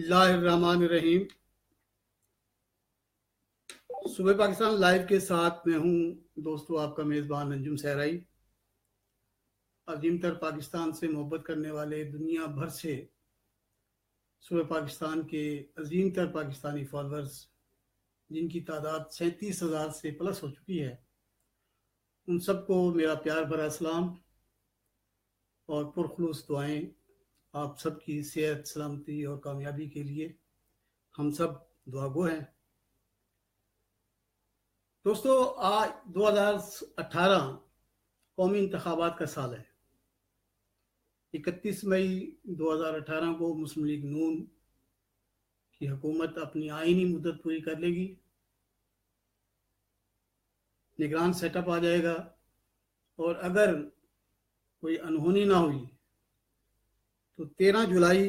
بسم اللہ الرحمن الرحیم۔ صبح پاکستان لائیو کے ساتھ میں ہوں دوستو آپ کا میزبان انجم صحرائی۔ عظیم تر پاکستان سے محبت کرنے والے دنیا بھر سے صبح پاکستان کے عظیم تر پاکستانی فالورز جن کی تعداد 37,000 سے پلس ہو چکی ہے، ان سب کو میرا پیار بھرا سلام اور پرخلوص دعائیں۔ آپ سب کی صحت، سلامتی اور کامیابی کے لیے ہم سب دعا گو ہیں۔ دوستو، آج 2018 قومی انتخابات کا سال ہے۔ 31 مئی 2018 کو مسلم لیگ نون کی حکومت اپنی آئینی مدت پوری کر لے گی، نگران سیٹ اپ آ جائے گا، اور اگر کوئی انہونی نہ ہوئی تو 15 جولائی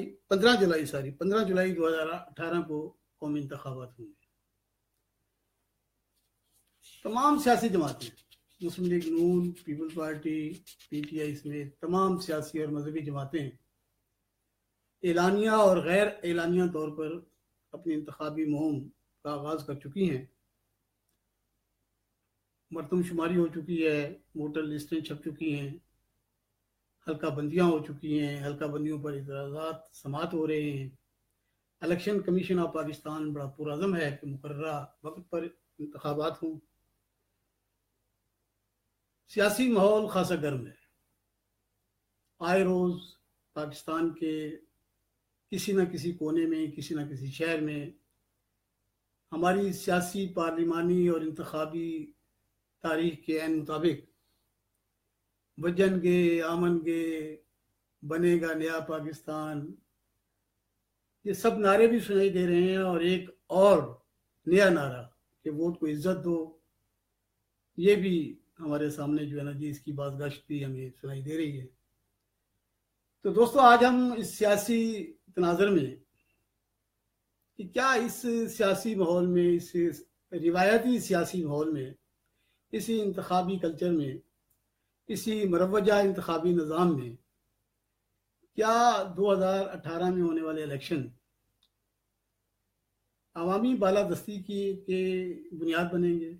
2018 کو قومی انتخابات ہوں گے۔ تمام سیاسی جماعتیں، مسلم لیگ نون، پیپل پارٹی، پی ٹی آئی سمیت تمام سیاسی اور مذہبی جماعتیں اعلانیہ اور غیر اعلانیہ طور پر اپنی انتخابی مہم کا آغاز کر چکی ہیں۔ مردم شماری ہو چکی ہے، ووٹر لسٹیں چھپ چکی ہیں، حلقہ بندیاں ہو چکی ہیں، حلقہ بندیوں پر اعتراضات سماعت ہو رہے ہیں۔ الیکشن کمیشن آف پاکستان بڑا پرعزم ہے کہ مقررہ وقت پر انتخابات ہوں۔ سیاسی ماحول خاصا گرم ہے۔ آئے روز پاکستان کے کسی نہ کسی کونے میں، کسی نہ کسی شہر میں ہماری سیاسی، پارلیمانی اور انتخابی تاریخ کے عین مطابق بجن گے، آمن گے، بنے گا نیا پاکستان، یہ سب نعرے بھی سنائی دے رہے ہیں، اور ایک اور نیا نعرہ کہ ووٹ کو عزت دو، یہ بھی ہمارے سامنے جو ہے نا جی، اس کی بازگشت بھی ہمیں سنائی دے رہی ہے۔ تو دوستو، آج ہم اس سیاسی تناظر میں کہ کیا اس سیاسی ماحول میں، اس روایتی سیاسی ماحول میں، اسی انتخابی کلچر میں، اسی مروجہ انتخابی نظام میں، کیا 2018 میں ہونے والے الیکشن عوامی بالادستی کی بنیاد بنیں گے،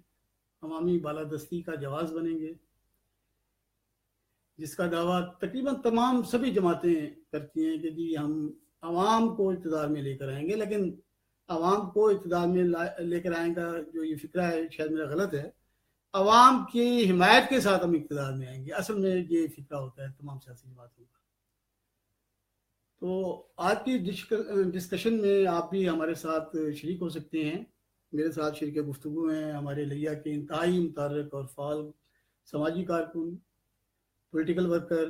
عوامی بالادستی کا جواز بنیں گے، جس کا دعویٰ تقریباً تمام سبھی جماعتیں کرتی ہیں کہ جی ہم عوام کو اقتدار میں لے کر آئیں گے، لیکن عوام کو اقتدار میں لے کر آئیں گا جو یہ فکرہ ہے شاید میرا غلط ہے۔ عوام کی حمایت کے ساتھ ہم اقتدار میں آئیں گے، اصل میں یہ فکرہ ہوتا ہے تمام سیاسی جماعتوں کا۔ تو آج کی ڈسکشن میں آپ بھی ہمارے ساتھ شریک ہو سکتے ہیں۔ میرے ساتھ شریک گفتگو ہیں ہمارے لیا کے انتہائی متحرک اور فعال سماجی کارکن، پولیٹیکل ورکر،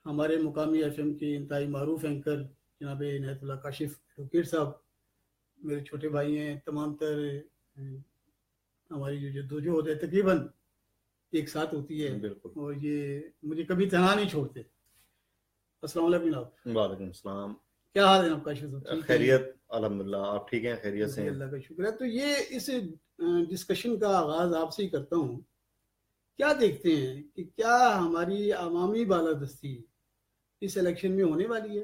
ہمارے مقامی ایف ایم کے انتہائی معروف اینکر جناب عنایت اللہ کاشف ایڈوکیٹ صاحب، میرے چھوٹے بھائی ہیں، تمام تر ہماری جو جدوجہد ہے تقریباً ایک ساتھ ہوتی ہے، اور یہ مجھے کبھی تنہا نہیں چھوڑتے۔ السلام علیکم جناب۔ وعلیکم السلام۔ کیا حال ہے جناب کاشف صاحب؟ خیریت الحمدللہ، آپ ٹھیک ہیں؟ خیریت سے ہیں؟ اللہ کا شکر ہے۔ تو یہ اس ڈسکشن کا آغاز آپ سے ہی کرتا ہوں۔ کیا دیکھتے ہیں کہ کیا ہماری عوامی بالادستی اس الیکشن میں ہونے والی ہے؟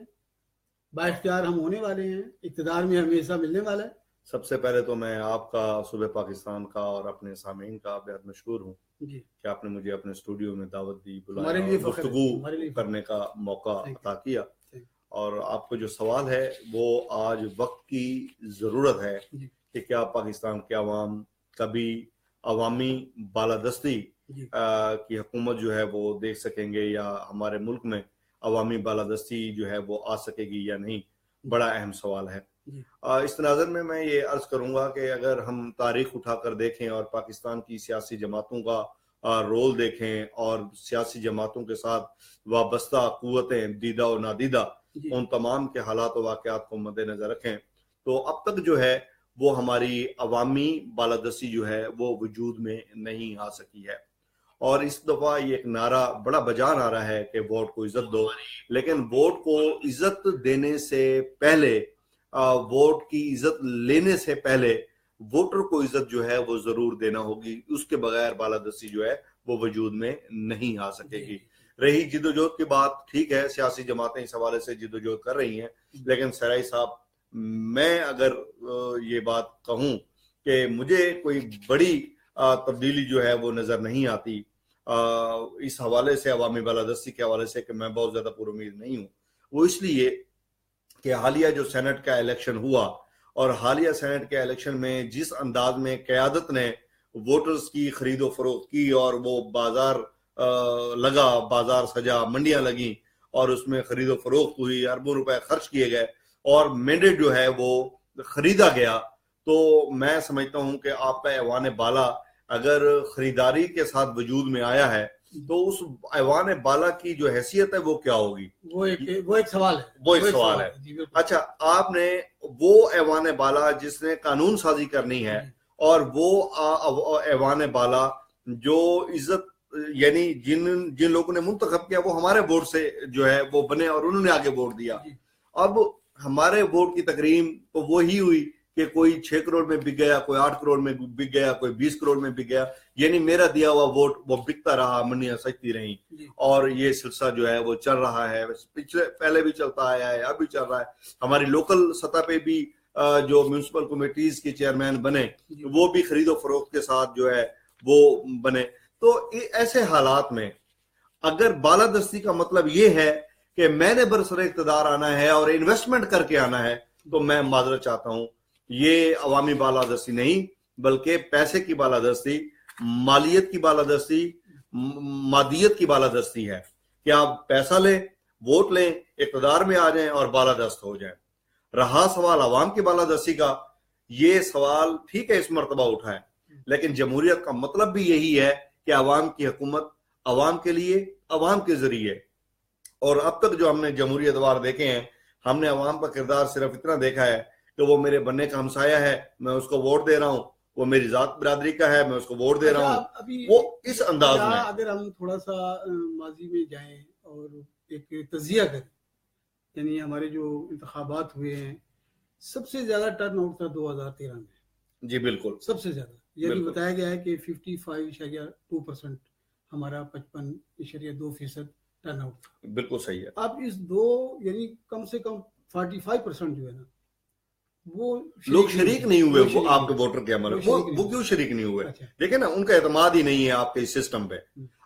با اختیار ہم ہونے والے ہیں؟ اقتدار میں ہمیں حصہ ملنے والا ہے؟ سب سے پہلے تو میں آپ کا، صبح پاکستان کا اور اپنے سامعین کا بہت مشکور ہوں جی کہ آپ نے مجھے اپنے اسٹوڈیو میں دعوت دی، ہمارے بلایا لیے اور فخر ہے، گفتگو ہمارے لیے کرنے کا موقع عطا کیا۔ Thank you. اور آپ کو جو سوال ہے وہ آج وقت کی ضرورت ہے جی کہ کیا پاکستان کے عوام کبھی عوامی بالادستی جی کی حکومت جو ہے وہ دیکھ سکیں گے، یا ہمارے ملک میں عوامی بالادستی جو ہے وہ آ سکے گی یا نہیں؟ بڑا اہم سوال ہے۔ جی اس تناظر میں میں یہ عرض کروں گا کہ اگر ہم تاریخ اٹھا کر دیکھیں اور پاکستان کی سیاسی جماعتوں کا رول دیکھیں اور سیاسی جماعتوں کے ساتھ وابستہ قوتیں دیدہ و نادیدہ، جی ان تمام کے حالات و واقعات کو مد نظر رکھیں تو اب تک جو ہے وہ ہماری عوامی بالادستی جو ہے وہ وجود میں نہیں آ سکی ہے۔ اور اس دفعہ یہ ایک نعرہ بڑا بجا نعرہ ہے کہ ووٹ کو عزت دو، لیکن ووٹ کو عزت دینے سے پہلے، ووٹ کی عزت لینے سے پہلے ووٹر کو عزت جو ہے وہ ضرور دینا ہوگی، اس کے بغیر بالادستی جو ہے وہ وجود میں نہیں آ سکے گی۔ رہی جدوجہد کی بات، ٹھیک ہے سیاسی جماعتیں اس حوالے سے جدوجہد کر رہی ہیں، لیکن سرائی صاحب میں اگر یہ بات کہوں کہ مجھے کوئی بڑی تبدیلی جو ہے وہ نظر نہیں آتی اس حوالے سے، عوامی بالادستی کے حوالے سے، کہ میں بہت زیادہ پر امید نہیں ہوں. وہ اس لیے کہ حالیہ جو سینٹ کا الیکشن ہوا، اور حالیہ سینٹ کے الیکشن میں جس انداز میں قیادت نے ووٹرز کی خرید و فروخت کی، اور وہ بازار لگا، بازار سجا، منڈیاں لگیں، اور اس میں خرید و فروخت ہوئی، اربوں روپے خرچ کیے گئے، اور مینڈیٹ جو ہے وہ خریدا گیا، تو میں سمجھتا ہوں کہ آپ کا ایوان بالا اگر خریداری کے ساتھ وجود میں آیا ہے تو اس ایوان بالا کی جو حیثیت ہے وہ کیا ہوگی؟ وہ ایک سوال ہے. وہ ایک سوال ہے. اچھا، آپ نے وہ ایوان بالا جس نے قانون سازی کرنی ہے، اور وہ ایوان بالا جو عزت، یعنی جن لوگوں نے منتخب کیا وہ ہمارے ووٹ سے جو ہے وہ بنے، اور انہوں نے آگے ووٹ دیا. اب ہمارے ووٹ کی تقریم تو وہی ہوئی کہ کوئی 6 کروڑ میں بک گیا، کوئی 8 کروڑ میں بک گیا، کوئی 20 کروڑ میں بک گیا، یعنی میرا دیا ہوا ووٹ وہ بکتا رہا، منڈیاں سجتی رہیں، اور یہ سلسلہ جو ہے وہ چل رہا ہے. پہلے بھی چلتا آیا ہے، اب بھی چل رہا ہے. ہماری لوکل سطح پہ بھی جو میونسپل کمیٹیز کے چیئرمین بنے وہ بھی خرید و فروخت کے ساتھ جو ہے وہ بنے. تو ایسے حالات میں اگر بالادستی کا مطلب یہ ہے کہ میں نے برسر اقتدار آنا ہے اور انویسٹمنٹ کر کے آنا ہے، تو میں معذرت چاہتا ہوں، یہ عوامی بالادستی نہیں بلکہ پیسے کی بالادستی، مالیت کی بالادستی، مادیت کی بالادستی ہے کہ آپ پیسہ لیں، ووٹ لیں، اقتدار میں آ جائیں اور بالادست ہو جائیں. رہا سوال عوام کی بالادستی کا، یہ سوال ٹھیک ہے اس مرتبہ اٹھا ہے، لیکن جمہوریت کا مطلب بھی یہی ہے کہ عوام کی حکومت عوام کے لیے، عوام کے ذریعے. اور اب تک جو ہم نے جمہوری ادوار دیکھے ہیں، ہم نے عوام کا کردار صرف اتنا دیکھا ہے کہ وہ میرے بننے کا ہمسایہ ہے، میں اس کو ووٹ دے رہا ہوں، وہ میری ذات برادری کا ہے، میں اس کو ووٹ دے رہا ہوں. وہ اس انداز میں اگر ہم تھوڑا سا ماضی میں جائیں اور ایک تجزیہ کریں، یعنی ہمارے جو انتخابات ہوئے ہیں سب سے زیادہ ٹرن آؤٹ تھا 2013 میں. جی بالکل، سب سے زیادہ، یعنی بتایا گیا ہے کہ 55.2% ہمارا 55.2% ٹرن آؤٹ تھا. بالکل صحیح ہے. اب اس یعنی کم سے کم 45% جو ہے نا وہ لوگ شریک نہیں ہوئے وہ آپ کے ووٹر کے عمل. وہ کیوں شریک نہیں ہوئے؟ دیکھیں نا، ان کا اعتماد ہی نہیں ہے آپ کے اس سسٹم پہ.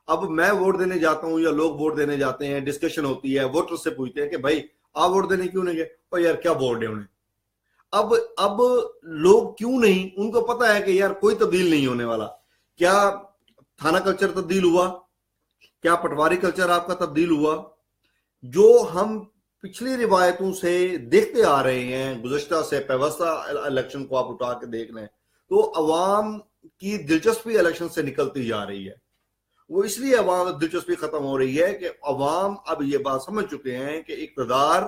اب میں ووٹ دینے جاتا ہوں یا لوگ ووٹ دینے جاتے ہیں، ڈسکشن ہوتی ہے، ووٹر سے پوچھتے ہیں کہ بھائی آپ ووٹ دینے کیوں نہیں گئے؟ اور یار کیا ووٹ دیں انہیں؟ اب لوگ کیوں نہیں، ان کو پتا ہے کہ یار کوئی تبدیل نہیں ہونے والا. کیا تھانہ کلچر تبدیل ہوا؟ کیا پٹواری کلچر آپ کا تبدیل ہوا؟ جو ہم پچھلی روایتوں سے دیکھتے آ رہے ہیں، گزشتہ سے پیوستہ الیکشن کو آپ اٹھا کے دیکھ لیں تو عوام کی دلچسپی الیکشن سے نکلتی جا رہی ہے. وہ اس لیے عوام دلچسپی ختم ہو رہی ہے کہ عوام اب یہ بات سمجھ چکے ہیں کہ اقتدار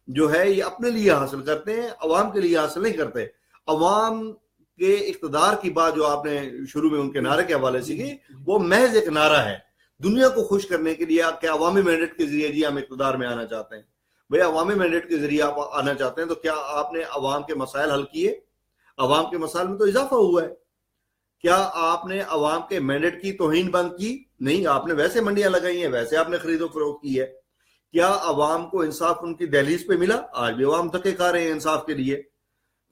جو ہے یہ اپنے لیے حاصل کرتے ہیں، عوام کے لیے حاصل نہیں کرتے. عوام کے اقتدار کی بات جو آپ نے شروع میں ان کے نعرے کے حوالے سے کی، وہ محض ایک نعرہ ہے دنیا کو خوش کرنے کے لیے کہ عوامی مینڈیٹ کے ذریعے جی ہم اقتدار میں آنا چاہتے ہیں. بھئی عوامی مینڈیٹ کے ذریعے آپ آنا چاہتے ہیں تو کیا آپ نے عوام کے مسائل حل کیے؟ عوام کے مسائل میں تو اضافہ ہوا ہے. کیا آپ نے عوام کے مینڈیٹ کی توہین بند کی؟ نہیں، آپ نے ویسے منڈیاں لگائی ہیں، ویسے آپ نے خرید و فروخت کی ہے. کیا عوام کو انصاف ان کی دہلیز پہ ملا؟ آج بھی عوام دھکے کھا رہے ہیں انصاف کے لیے.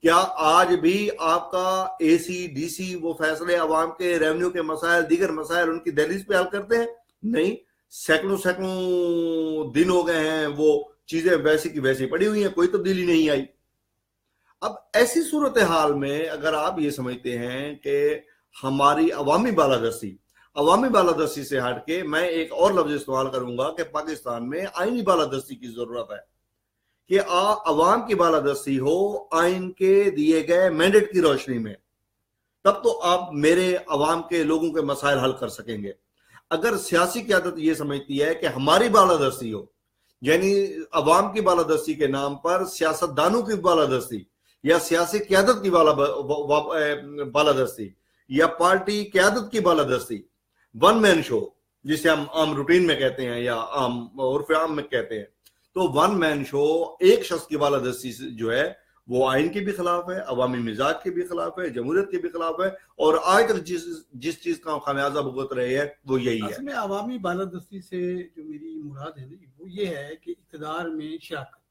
کیا آج بھی آپ کا اے سی ڈی سی وہ فیصلے عوام کے ریونیو کے مسائل، دیگر مسائل ان کی دہلیز پہ حل کرتے ہیں؟ نہیں، سینکڑوں دن ہو گئے ہیں وہ چیزیں ویسی کی ویسی پڑی ہوئی ہیں، کوئی تبدیلی نہیں آئی. اب ایسی صورتحال میں اگر آپ یہ سمجھتے ہیں کہ ہماری عوامی بالادستی سے ہٹ کے میں ایک اور لفظ استعمال کروں گا کہ پاکستان میں آئینی بالادستی کی ضرورت ہے کہ عوام کی بالادستی ہو آئین کے دیے گئے مینڈیٹ کی روشنی میں، تب تو آپ میرے عوام کے لوگوں کے مسائل حل کر سکیں گے. اگر سیاسی قیادت یہ سمجھتی ہے کہ ہماری بالادستی ہو، یعنی عوام کی بالادستی کے نام پر سیاست دانوں کی بالادستی یا سیاسی قیادت کی بالادستی یا پارٹی قیادت کی بالادستی، ون مین شو جسے ہم عام روٹین میں کہتے ہیں یا عام عرف عام میں کہتے ہیں، تو ون مین شو ایک شخص کی بالادستی جو ہے وہ آئین کے بھی خلاف ہے، عوامی مزاج کے بھی خلاف ہے، جمہوریت کے بھی خلاف ہے، اور آج تک جس چیز کا خمیازہ بھگت رہے ہیں وہ یہی ہے. اس میں عوامی بالادستی سے جو میری مراد ہے وہ یہ ہے کہ اقتدار میں شراکت.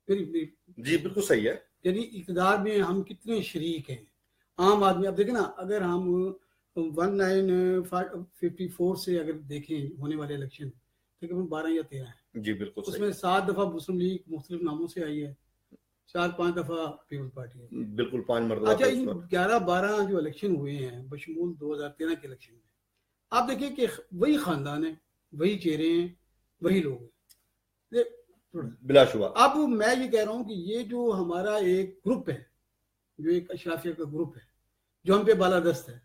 جی بالکل صحیح ہے. یعنی اقتدار میں ہم کتنے شریک ہیں. عام آدمی اب دیکھیں نا، اگر ہم 1954 سے اگر دیکھیں ہونے والے الیکشن تقریباً 12 یا 13 ہیں. جی بالکل اس صحیح. میں 7 دفعہ مسلم لیگ مختلف ناموں سے آئی ہے، 4-5 دفعہ پیپلز پارٹی ہے. بالکل 5 مرتبہ. اچھا، ان 11-12 جو الیکشن ہوئے ہیں بشمول 2013 کے الیکشن میں، آپ دیکھیں کہ وہی خاندان ہیں، وہی چہرے ہیں، وہی لوگ ہیں بلا شبہ. اب میں یہ کہہ رہا ہوں کہ یہ جو ہمارا ایک گروپ ہے، جو ایک اشرافیہ کا گروپ ہے جو ہم پہ بالادست ہے،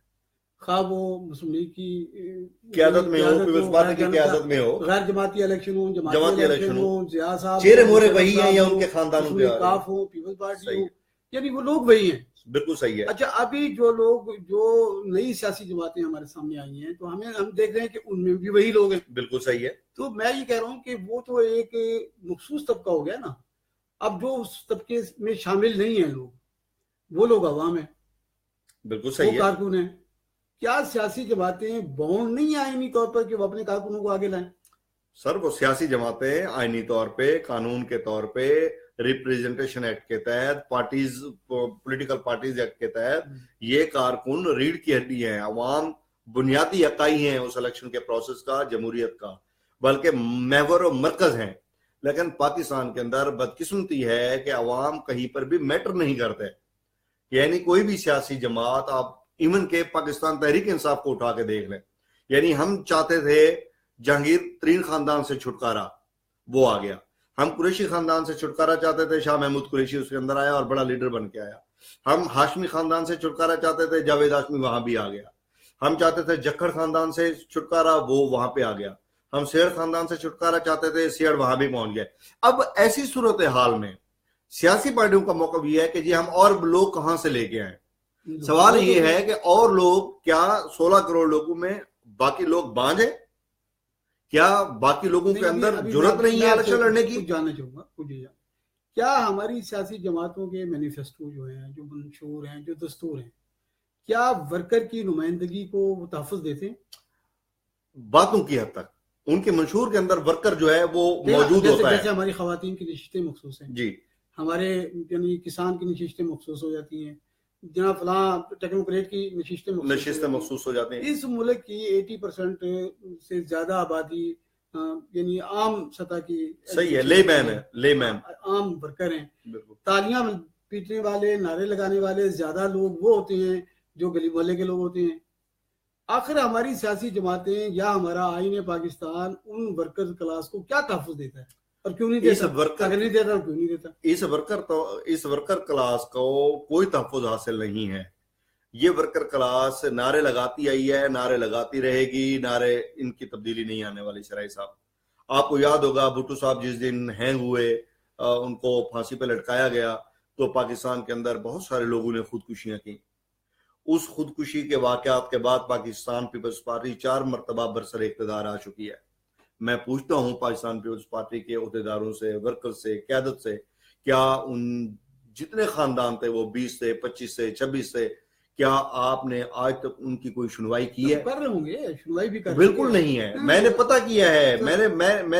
خواہ وہ مسلم لیگ کی قیادت میں ہو، پیپلز پارٹی کی قیادت میں ہو، غیر جماعتی الیکشن ہو، جماعتی الیکشن ہو، ضیاء صاحب چہرے مورے وہی ہیں یا ان کے خاندانوں کے کاف ہو، پیپلز پارٹی ہو، یعنی وہ لوگ وہی ہیں. بالکل صحیح ہے. اچھا، ابھی جو لوگ جو نئی سیاسی جماعتیں ہمارے سامنے آئی ہیں تو ہم دیکھ رہے ہیں کہ ان میں بھی وہی لوگ ہیں. بالکل صحیح ہے. تو میں یہ کہہ رہا ہوں کہ وہ تو ایک مخصوص طبقہ ہو گیا نا. اب جو اس طبقے میں شامل نہیں ہیں لوگ، وہ لوگ عوام ہیں. بالکل صحیح ہے. وہ کارکن ہیں. کیا سیاسی جماعتیں باؤنڈ نہیں ہیں آئینی طور پر کہ وہ اپنے کارکنوں کو آگے لائیں؟ سر وہ سیاسی جماعتیں آئینی طور پہ، قانون کے طور پہ، ریپریزنٹیشن ایکٹ کے تحت، پارٹیز، پولیٹیکل پارٹیز ایکٹ کے تحت یہ کارکن ریڑھ کی ہڈی ہیں. عوام بنیادی اکائی ہیں اس الیکشن کے پروسیس کا، جمہوریت کا، بلکہ محور و مرکز ہیں. لیکن پاکستان کے اندر بدقسمتی ہے کہ عوام کہیں پر بھی میٹر نہیں کرتے. یعنی کوئی بھی سیاسی جماعت، آپ ایون کہ پاکستان تحریک انصاف کو اٹھا کے دیکھ لیں، یعنی ہم چاہتے تھے جہانگیر ترین خاندان سے چھٹکارا، وہ آ گیا. ہم قریشی خاندان سے چھٹکارا چاہتے تھے، شاہ محمود قریشی اس کے اندر آیا اور بڑا لیڈر بن کے آیا. ہم ہاشمی خاندان سے چھٹکارا چاہتے تھے، جاوید ہاشمی وہاں بھی آ گیا. ہم چاہتے تھے جکھڑ خاندان سے چھٹکارا، وہ وہاں پہ آ گیا. ہم سیڑ خاندان سے چھٹکارا چاہتے تھے، سیڑ وہاں بھی پہنچ گئے. اب ایسی صورتحال میں سیاسی پارٹیوں کا موقف یہ ہے کہ جی ہم اور لوگ کہاں سے لے کے آئیں. سوال یہ ہے کہ اور لوگ، کیا 16 کروڑ لوگوں میں باقی لوگ بانج ہیں؟ کیا باقی لوگوں کے اندر جرات نہیں ہے الیکشن لڑنے کی؟ جاننا چاہوں گا کیا ہماری سیاسی جماعتوں کے مینیفیسٹو جو ہیں، جو منشور ہیں، جو دستور ہیں، کیا ورکر کی نمائندگی کو وہ تحفظ دیتے ہیں؟ باتوں کی حد تک ان کے منشور کے اندر ورکر جو ہے وہ موجود ہوتا ہے. جیسے ہماری خواتین کی نشستیں مخصوص ہیں جی، ہمارے یعنی کسان کی نشستیں مخصوص ہو جاتی ہیں، جناب فلاں ٹیکنوکریٹ کی نشستیں مخصوص ہو جاتی ہیں. اس ملک کی 80% سے زیادہ آبادی یعنی عام سطح کی صحیح ہے، لے مین عام ورکر ہیں. تالیاں پیٹنے والے، نعرے لگانے والے زیادہ لوگ وہ ہوتے ہیں جو گلی محلے کے لوگ ہوتے ہیں. آخر ہماری سیاسی جماعتیں یا ہمارا آئین پاکستان ان ورکر کلاس کو کیا تحفظ دیتا ہے اور کیوں نہیں دیتا؟ اگر نہیں دیتا کیوں نہیں دیتا؟ اس ورکر کلاس کو کوئی تحفظ حاصل نہیں ہے. یہ ورکر کلاس نعرے لگاتی آئی ہے، نعرے لگاتی رہے گی، نعرے ان کی تبدیلی نہیں آنے والی. شرائع صاحب آپ کو یاد ہوگا بھٹو صاحب جس دن ہینگ ہوئے، ان کو پھانسی پہ لٹکایا گیا، تو پاکستان کے اندر بہت سارے لوگوں نے خودکشیاں کی. اس خودکشی کے واقعات کے بعد پاکستان پیپلز پارٹی 4 مرتبہ برسر اقتدار آ چکی ہے. میں پوچھتا ہوں پاکستان پیپلز پارٹی کے عہدیداروں سے، ورکر سے، قیادت سے، کیا ان جتنے خاندان تھے وہ 20 سے 25 سے 26 سے، کیا آپ نے آج تک ان کی کوئی سنوائی کی ہے؟ کر رہے ہوں گے، سنوائی بھی کر بالکل نہیں ہے. میں نے پتہ کیا ہے، میں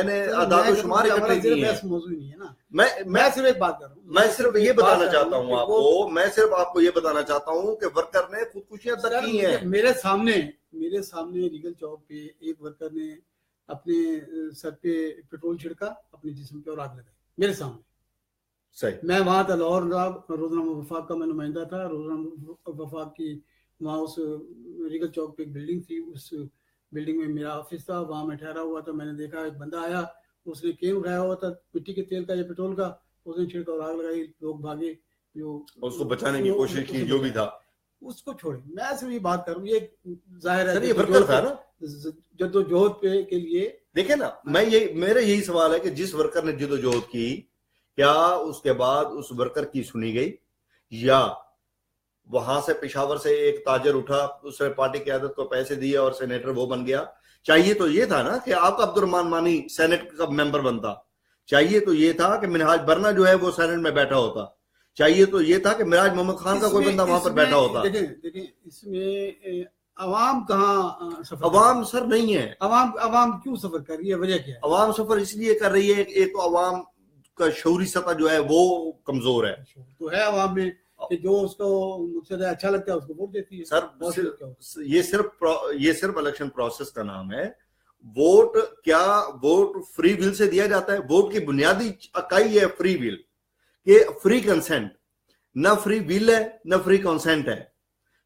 نے اعداد و شمار اکٹھے کیے ہیں. موضوع نہیں ہے نا. میں صرف ایک بات کر رہا ہوں، میں صرف یہ بتانا چاہتا ہوں آپ کو، میں صرف آپ کو یہ بتانا چاہتا ہوں کہ ورکر نے خودکشیاں تک کی ہیں. میرے سامنے ریگل چوک پہ ایک ورکر نے اپنے سر پہ پیٹرول چھڑکا، اپنے جسم پہ اور آگ لگائی میرے سامنے. صحیح. میں وہاں تھا، لاہور روزنامہ وفاق کا میں نمائندہ تھا. روزنامہ وفاق کی وہاں اس ریگل چوک پہ ایک بلڈنگ تھی، اس بلڈنگ میں میرا آفس تھا، وہاں میں ٹھہرا ہوا تھا. میں نے دیکھا ایک بندہ آیا، اس نے کین اٹھایا ہوا تھا مٹی کے تیل کا یا پیٹرول کا، اس نے چھڑکا اور آگ لگائی. لوگ بھاگے، جو اس کو بچانے کی کوشش کی، جو بھی تھا اس کو چھوڑے. میں صرف یہ بات کروں، یہ ظاہر ہے یہ ورکر تھا نا، جدوجہد پہ کے لیے. دیکھیں نا، میرا یہی سوال ہے کہ جس ورکر نے جدوجہد کی، کیا اس کے بعد اس ورکر کی سنی گئی؟ یا وہاں سے پشاور سے ایک تاجر اٹھا، اس نے پارٹی قیادت کو پیسے دیے اور سینیٹر وہ بن گیا؟ چاہیے تو یہ تھا نا کہ آپ کا عبد الرحمان مانی سینٹ کا ممبر بنتا. چاہیے تو یہ تھا کہ منہاج برنا جو ہے وہ سینٹ میں بیٹھا ہوتا. چاہیے تو یہ تھا کہ مراج محمد خان کا کوئی بندہ وہاں پر بیٹھا ہوتا. دیکھیں اس میں عوام کہاں سفر؟ عوام سر نہیں ہے. عوام کیوں سفر کر رہی ہے؟ وجہ کیا ہے؟ عوام سفر اس لیے کر رہی ہے، ایک تو عوام کا شعوری سطح جو ہے وہ کمزور ہے. تو ہے عوام میں کہ جو اس کو مجھ سے اچھا لگتا ہے اس کو ووٹ دیتی ہے. سر یہ صرف الیکشن پروسیس کا نام ہے. ووٹ فری ول سے دیا جاتا ہے. ووٹ کی بنیادی اکائی ہے فری ول، کہ فری کنسنٹ. نہ فری ول ہے نہ فری کنسنٹ ہے،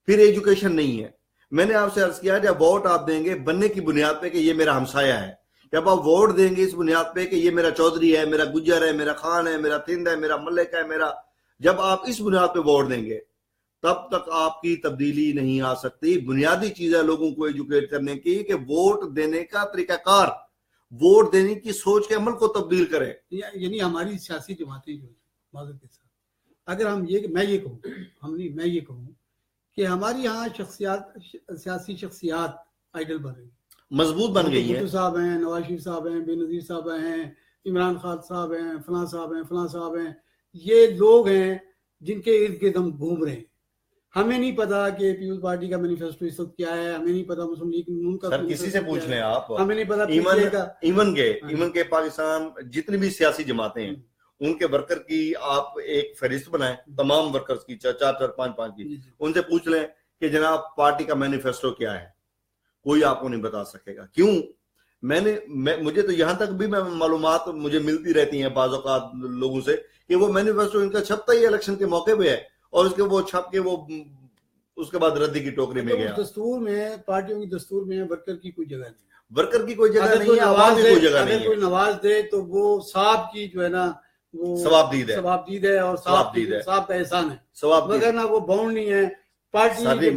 پھر ایجوکیشن نہیں ہے. میں نے آپ سے عرض کیا جب ووٹ آپ دیں گے بننے کی بنیاد پہ کہ یہ میرا ہمسایہ ہے، جب آپ ووٹ دیں گے اس بنیاد پہ کہ یہ میرا چودھری ہے، میرا گجر ہے، میرا خان ہے، میرا تھند ہے، میرا ملک ہے، جب آپ اس بنیاد پہ ووٹ دیں گے تب تک آپ کی تبدیلی نہیں آ سکتی. بنیادی چیز ہے لوگوں کو ایجوکیٹ کرنے کی کہ ووٹ دینے کا طریقہ کار، ووٹ دینے کی سوچ کے عمل کو تبدیل کریں. یعنی ہماری سیاسی جماعتیں جو معذرت کے ساتھ اگر میں یہ کہوں کہ ہماری یہاں سیاسی شخصیات آئیڈل بن رہی ہیں، مضبوط بن گئی ہیں. صاحب ہیں، نواز شریف صاحب ہیں، بے نظیر صاحب ہیں، عمران خان صاحب ہیں، فلاں صاحب ہیں. یہ لوگ ہیں جن کے ارد گرد ہم گھوم رہے ہیں. ہمیں نہیں پتا کہ پیپلز پارٹی کا مینیفیسٹو اس وقت کیا ہے، ہمیں نہیں پتا مسلم لیگ نون کا. سر کسی سے پوچھ لیں آپ، ہمیں نہیں پتا ایون کے پاکستان جتنی بھی سیاسی جماعتیں ہیں ان کے ورکر کی آپ ایک فہرست بنائیں، تمام ورکرز کی 4 5 کی، ان سے پوچھ لیں کہ جناب پارٹی کا مینیفیسٹو کیا ہے. کوئی آپ کو نہیں بتا سکے گا. کیوں؟ مجھے تو یہاں تک بھی معلومات مجھے ملتی رہتی ہیں بعض اوقات لوگوں سے کہ وہ مینیفیسٹو ان کا چھپتا ہی الیکشن کے موقع پہ ہے اور اس کے وہ چھپ کے وہ اس کے بعد ردی کی ٹوکری میں گیا. دستور میں، پارٹیوں کی دستور میں ورکر کی کوئی جگہ نہیں، ورکر کی کوئی جگہ نہیں ہے، عوام کی کوئی جگہ نہیں ہے. اگر کوئی نواز دے تو وہ صاحب کی جو ہے نا وہ ثواب دید ہے اور صاحب کا احسان ہے، مگر نہ وہ باؤنڈ نہیں ہے. پارٹی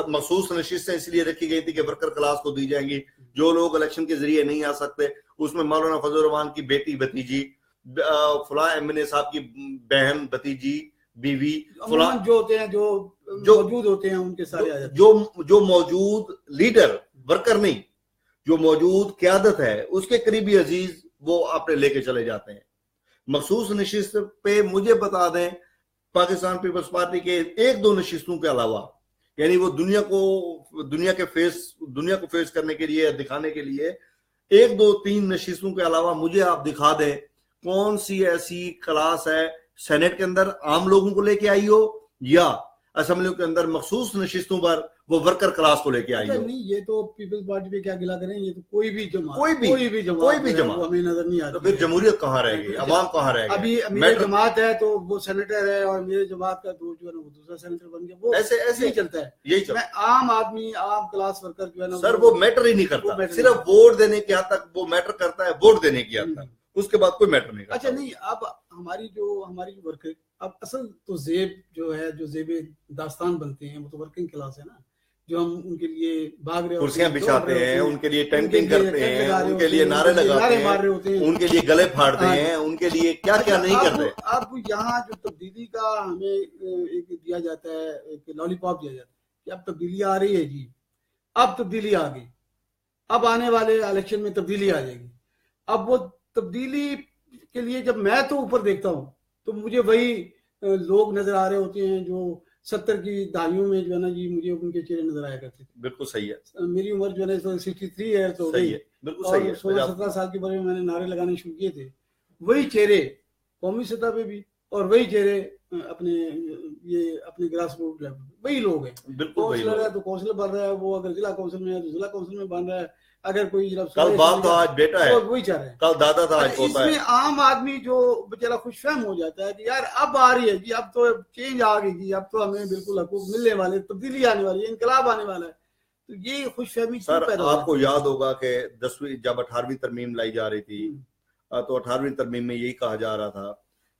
مخصوص نشستیں اس لیے رکھی گئی تھی کہ ورکر کلاس کو دی جائیں گی. جو لوگ الیکشن کے ذریعے نہیں آ سکتے اس میں مولانا فضل الرحمان کی بیٹی بھتیجی، فلاں ایم این اے صاحب کی بہن بھتیجی بیوی، فلاں جو ہوتے ہیں جو موجود ہوتے ہیں ان کے سارے آ جاتے ہیں. جو موجود لیڈر، ورکر نہیں، جو موجود قیادت ہے اس کے قریبی عزیز وہ اپنے لے کے چلے جاتے ہیں. مخصوص نشست پہ مجھے بتا دیں پاکستان پیپلز پارٹی کے 1-2 نشستوں کے علاوہ، یعنی وہ دنیا کو فیس کرنے کے لیے، دکھانے کے لیے 1-2-3 نشستوں کے علاوہ مجھے آپ دکھا دیں کون سی ایسی کلاس ہے سینٹ کے اندر عام لوگوں کو لے کے آئی ہو یا اسمبلیوں کے اندر مخصوص نشستوں پر وہ ورکر کلاس کو لے کے آئی ہو. نہیں، یہ تو پیپلز پارٹی پہ کیا گلا کریں، یہ تو کوئی بھی جماعت ہمیں نظر نہیں آتی. تو پھر جمہوریت کہاں رہے گی، عوام کہاں رہے گی؟ ابھی میری جماعت ہے تو وہ سینیٹر ہے اور میرے جماعت کا جو ہے نا وہ دوسرا سینیٹر بن گیا. وہ ایسے ہی چلتا ہے. میں عام آدمی، عام کلاس ورکر جو ہے نا سر وہ میٹر ہی نہیں کرتا. صرف ووٹ دینے کی حد تک وہ میٹر کرتا ہے، ووٹ دینے کی حد تک، اس کے بعد کوئی میٹر نہیں کرتا. اچھا نہیں، اب ہماری جو ورکر، اب اصل تو زیب جو ہے، جو زیب داستان بنتے ہیں وہ تو ورکنگ کلاس ہے نا، جو ہم ان کے لیے بھاگ رہے ہوتے ہیں، کرسیاں بچھاتے ہیں، ان کے لیے ٹینٹنگ کرتے ہیں، ان کے لیے نعرے لگاتے ہیں، ان کے لیے گلے پھاڑتے ہیں، ان کے لیے کیا کیا نہیں کرتے. اب یہاں جو تبدیلی کا ہمیں ایک دیا جاتا ہے، ایک لالی پاپ دیا جاتا ہے کہ اب تبدیلی آ رہی ہے جی، اب تبدیلی آ گئی، اب آنے والے الیکشن میں تبدیلی آ جائے گی. اب وہ تبدیلی کے لیے جب میں تو اوپر دیکھتا ہوں تو مجھے وہی لوگ نظر آ رہے ہوتے ہیں جو 70 کی دہائیوں میں جو ہے نا جی مجھے ان کے چہرے نظر آیا کرتے تھے. بالکل صحیح ہے. میری عمر جو ہے نا 63 ایئرس ہو گئی، اور 16-17 سال کی عمر میں نے نعرے لگانے شروع کیے تھے. وہی چہرے قومی سطح پہ بھی اور وہی چہرے اپنے گراس روٹ لیول پہ وہی لوگ ہیں. کونسلر ہے تو کونسلر بن رہا ہے، وہ اگر ضلع کونسل میں ہے تو ضلع کونسل میں بن رہا ہے، اگر کوئی کل باپ تھا آج بیٹا ہے، وہی چاہ رہے ہیں، کل دادا تھا آج پوتا ہے. اس میں عام آدمی جو بیچارہ خوش فہم ہو جاتا ہے کہ یار اب آ رہی ہے جی، اب تو چینج آ گئی جی، اب تو ہمیں بالکل حقوق ملنے والے، تبدیلی آنے والی ہے، انقلاب آنے والا ہے. تو یہ خوش فہمی سر آپ کو یاد ہوگا کہ 10ویں جب 18ویں ترمیم لائی جا رہی تھی تو 18ویں ترمیم میں یہی کہا جا رہا تھا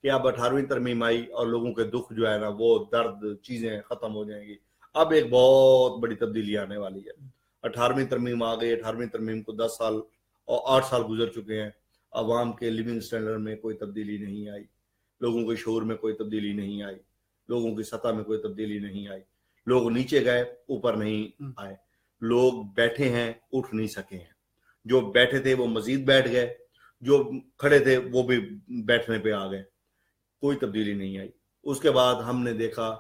کہ اب 18ویں ترمیم آئی اور لوگوں کے دکھ جو ہے نا وہ درد چیزیں ختم ہو جائیں گی. اب ایک بہت بڑی تبدیلی آنے والی ہے. 18ویں ترمیم آ گئی. 18ویں ترمیم کو 10 سال اور 8 سال گزر چکے ہیں. عوام کے لیونگ سٹینڈرڈ میں کوئی تبدیلی نہیں آئی، لوگوں کے شعور میں کوئی تبدیلی نہیں آئی، لوگوں کی سطح میں کوئی تبدیلی نہیں آئی. لوگ نیچے گئے، اوپر نہیں آئے. لوگ بیٹھے ہیں، اٹھ نہیں سکے ہیں. جو بیٹھے تھے وہ مزید بیٹھ گئے، جو کھڑے تھے وہ بھی بیٹھنے پہ آ گئے. کوئی تبدیلی نہیں آئی. اس کے بعد ہم نے دیکھا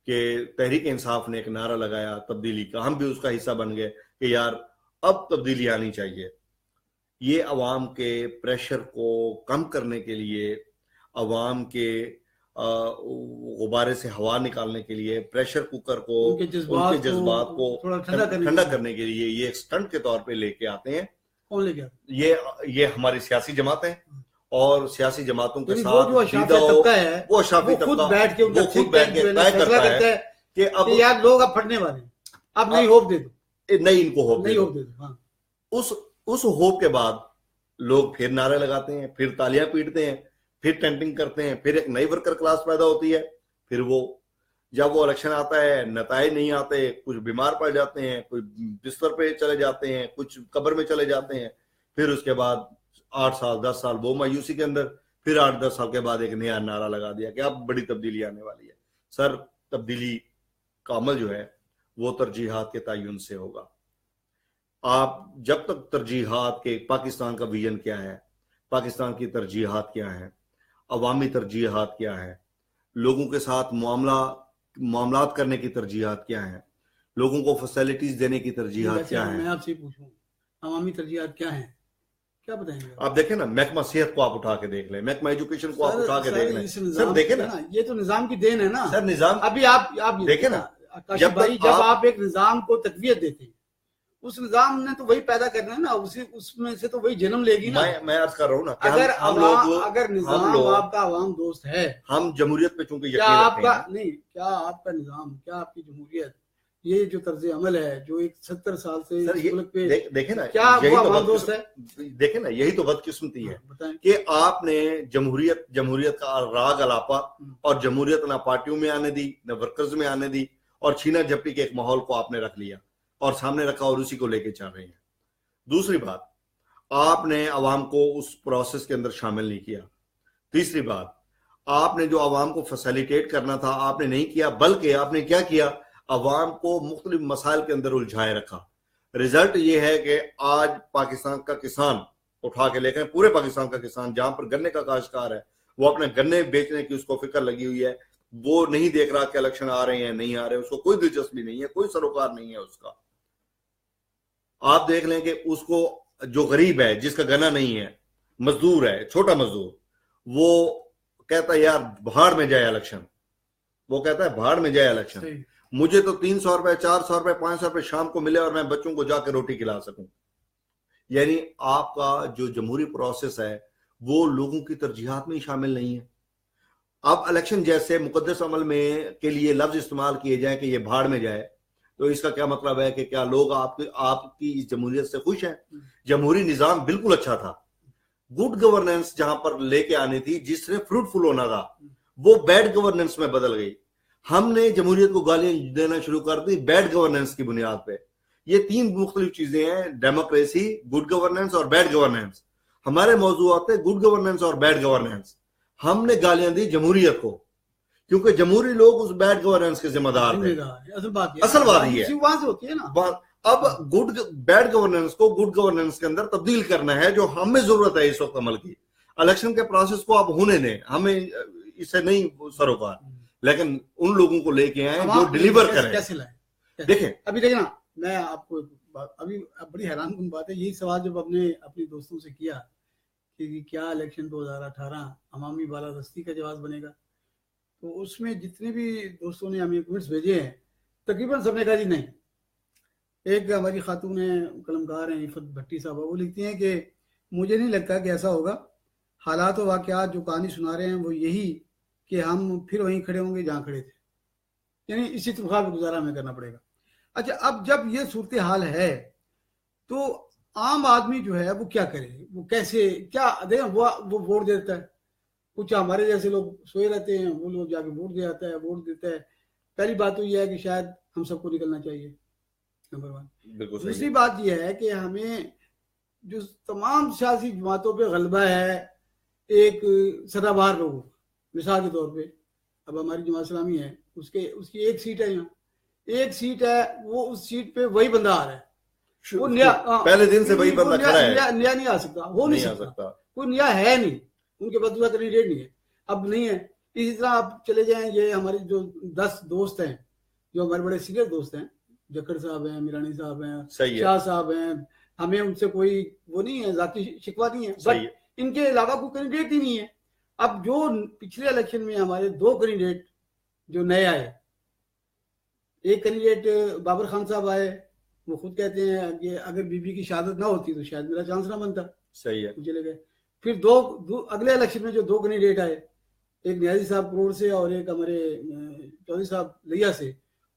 کہ تحریک انصاف نے ایک نعرہ لگایا تبدیلی کا. ہم بھی اس کا حصہ بن گئے کہ یار اب تبدیلی آنی چاہیے. یہ عوام کے پریشر کو کم کرنے کے لیے، عوام کے غبارے سے ہوا نکالنے کے لیے، پریشر کوکر کو، ان کے جذبات کو ٹھنڈا کرنے کے لیے یہ ایک سٹنٹ کے طور پہ لے کے آتے ہیں. کون لے کے آتے ہیں؟ یہ ہماری سیاسی جماعتیں اور سیاسی جماعتوں کے ساتھ وہ اشرافی طبقہ خود بیٹھ کے طے کرتا ہے کہ اب یار لوگ اب پھٹنے والے ہیں، اب نہیں ہوپ دے دو، نہیں ان کو hope they do. Us hope کے بعد لوگ پھر نعرے لگاتے ہیں، پھر تالیاں پیٹتے ہیں، پھر ٹینٹنگ کرتے ہیں، پھر ایک نئی ورکر کلاس پیدا ہوتی ہے. پھر وہ جب وہ الیکشن آتا ہے، نتائج نہیں آتے، کچھ بیمار پڑ جاتے ہیں، کچھ بستر پہ چلے جاتے ہیں، کچھ قبر میں چلے جاتے ہیں. پھر اس کے بعد 8 سال 10 سال وہ مایوسی کے اندر، پھر 8-10 سال کے بعد ایک نیا نعرہ لگا دیا کہ اب بڑی تبدیلی آنے والی ہے. سر، تبدیلی کا عمل جو ہے وہ ترجیحات کے تعین سے ہوگا. آپ جب تک ترجیحات کے، پاکستان کا ویژن کیا ہے، پاکستان کی ترجیحات کیا ہیں، عوامی ترجیحات کیا ہے، لوگوں کے ساتھ معاملات کرنے کی ترجیحات کیا ہیں، لوگوں کو فیسلٹیز دینے کی ترجیحات کیا ہیں. میں آپ سے پوچھوں عوامی ترجیحات کیا ہیں، کیا بتائیں گے آپ؟ دیکھیں نا، محکمہ صحت کو آپ اٹھا کے دیکھ لیں، محکمہ ایجوکیشن کو آپ اٹھا کے دیکھ لیں. سر دیکھیں نا، یہ تو نظام کی دین ہے نا سر. نظام ابھی آپ دیکھیں نا، جب آپ ایک نظام کو تقویت دیتے ہیں، اس نظام نے تو وہی پیدا کرنا ہے نا، اس میں سے تو وہی جنم لے گی نا. میں عرض کر رہا ہوں نا، اگر نظام آپ کا عوام دوست ہے، ہم جمہوریت پہ چونکہ کیا آپ کا نہیں، کیا آپ کا نظام، کیا آپ کی جمہوریت، یہ جو طرز عمل ہے جو ایک 70 سال سے ملک پہ، دیکھیں نا، کیا آپ کا عوام دوست ہے؟ دیکھیں نا، یہی تو بدقسمتی ہے کہ آپ نے جمہوریت کا راگ الاپا اور جمہوریت نہ پارٹیوں میں آنے دی، نہ ورکرز میں آنے دی، اور چھینا جھپٹی کے ایک ماحول کو آپ نے رکھ لیا اور سامنے رکھا اور اسی کو لے کے چل رہے ہیں. دوسری بات، آپ نے عوام کو اس پروسیس کے اندر شامل نہیں کیا. تیسری بات، آپ نے جو عوام کو فیسیلیٹیٹ کرنا تھا آپ نے نہیں کیا، بلکہ آپ نے کیا کیا، عوام کو مختلف مسائل کے اندر الجھائے رکھا. رزلٹ یہ ہے کہ آج پاکستان کا کسان اٹھا کے لے کر، پورے پاکستان کا کسان جہاں پر گنے کا کاشتکار ہے، وہ اپنے گنے بیچنے کی اس کو فکر لگی ہوئی ہے. وہ نہیں دیکھ رہا کہ الیکشن آ رہے ہیں نہیں آ رہے، اس کو کوئی دلچسپی نہیں ہے، کوئی سروکار نہیں ہے اس کا. آپ دیکھ لیں کہ اس کو جو غریب ہے، جس کا گنا نہیں ہے، مزدور ہے، چھوٹا مزدور، وہ کہتا ہے یار بھاڑ میں جائے الیکشن، وہ کہتا ہے بھاڑ میں جائے الیکشن، مجھے تو 300 روپے 400 روپے 500 روپے شام کو ملے اور میں بچوں کو جا کے روٹی کھلا سکوں. یعنی آپ کا جو جمہوری پروسیس ہے وہ لوگوں کی ترجیحات میں شامل نہیں ہے. اب الیکشن جیسے مقدس عمل میں کے لیے لفظ استعمال کیے جائیں کہ یہ بھاڑ میں جائے، تو اس کا کیا مطلب ہے کہ کیا لوگ آپ کی اس جمہوریت سے خوش ہیں؟ جمہوری نظام بالکل اچھا تھا، گڈ گورننس جہاں پر لے کے آنی تھی، جس نے فروٹفل ہونا تھا، وہ بیڈ گورننس میں بدل گئی. ہم نے جمہوریت کو گالیاں دینا شروع کر دی بیڈ گورننس کی بنیاد پہ. یہ 3 مختلف چیزیں ہیں، ڈیموکریسی، گڈ گورننس اور بیڈ گورننس. ہمارے موضوعات ہیں گڈ گورننس اور بیڈ گورننس. ہم نے گالیاں دی جمہوریت کو کیونکہ جمہوری لوگ اس بیڈ گورننس کے ذمہ دار تھے. اصل بات یہ ہے. اب بیڈ گورننس کو گڈ گورننس کے اندر تبدیل کرنا ہے، جو ہمیں ضرورت ہے اس وقت عمل کی. الیکشن کے پروسیس کو آپ ہونے دیں، ہمیں اس سے نہیں سروکار، لیکن ان لوگوں کو لے کے آئیں جو ڈیلیور کریں. دیکھیں ابھی دیکھیں نا، میں آپ کو ابھی بڑی حیران کن بات ہے، یہی سوال جب ہم نے اپنے دوستوں سے کیا کہ کیا الیکشن 2018 عوامی بالادستی کا جواز بنے گا، تو اس میں جتنے بھی دوستوں نے ہمیں کمنٹس بھیجے ہیں تقریباً سب نے کہا جی نہیں. ایک ہماری خاتون ہیں، قلمکار ہیں، عفت بھٹی صاحبہ، وہ لکھتی ہیں کہ مجھے نہیں لگتا کہ ایسا ہوگا، حالات و واقعات جو کہانی سنا رہے ہیں وہ یہی کہ ہم پھر وہیں کھڑے ہوں گے جہاں کھڑے تھے، یعنی اسی طرح پہ گزارا ہمیں کرنا پڑے گا. اچھا، اب جب یہ صورتحال ہے تو عام آدمی جو ہے وہ کیا کرے، وہ کیسے، کیا دیکھیں وہ ووٹ دیتا ہے، کچھ ہمارے جیسے لوگ سوئے رہتے ہیں، وہ لوگ جا کے ووٹ دے آتا ہے، ووٹ دیتا ہے. پہلی بات تو یہ ہے کہ شاید ہم سب کو نکلنا چاہیے، نمبر 1. دوسری بات یہ ہے کہ ہمیں جو تمام سیاسی جماعتوں پہ غلبہ ہے ایک سدا بہار لوگوں، مثال کے طور پہ اب ہماری جماعت اسلامی ہے، اس کی ایک سیٹ ہے، یہاں ایک سیٹ ہے، وہ اس سیٹ پہ وہی بندہ آ رہا ہے، وہ نیا پہلے دن سے وہی بندہ کھڑا ہے، نیا نہیں آ سکتا، ہو نہیں سکتا، کوئی نیا ہے نہیں، ان کے بدلہ کینڈیڈیٹ نہیں ہے، اب نہیں ہے. اسی طرح آپ چلے جائیں، یہ ہمارے جو 10 دوست ہیں جو ہمارے بڑے سینئر دوست ہیں، جکڑ صاحب ہیں، میرانی صاحب ہیں، شاہ صاحب ہیں، ہمیں ان سے کوئی وہ نہیں ہے، ذاتی شکوہ نہیں ہے، صحیح بٹ ان کے علاوہ کوئی کینڈیڈیٹ ہی نہیں ہے. اب جو پچھلے الیکشن میں ہمارے 2 کینڈیڈیٹ جو نئے آئے، ایک کینڈیڈیٹ بابر خان صاحب آئے، وہ خود کہتے ہیں کہ اگر بی بی کی شہادت نہ ہوتی تو شاید میرا چانس نہ بنتا. صحیح ہے. چلے گئے. پھر اگلے الیکشن میں جو 2 کینڈیڈیٹ آئے، ایک نیازی صاحب کروڑ سے اور ایک ہمارے چودھری صاحب لیا سے،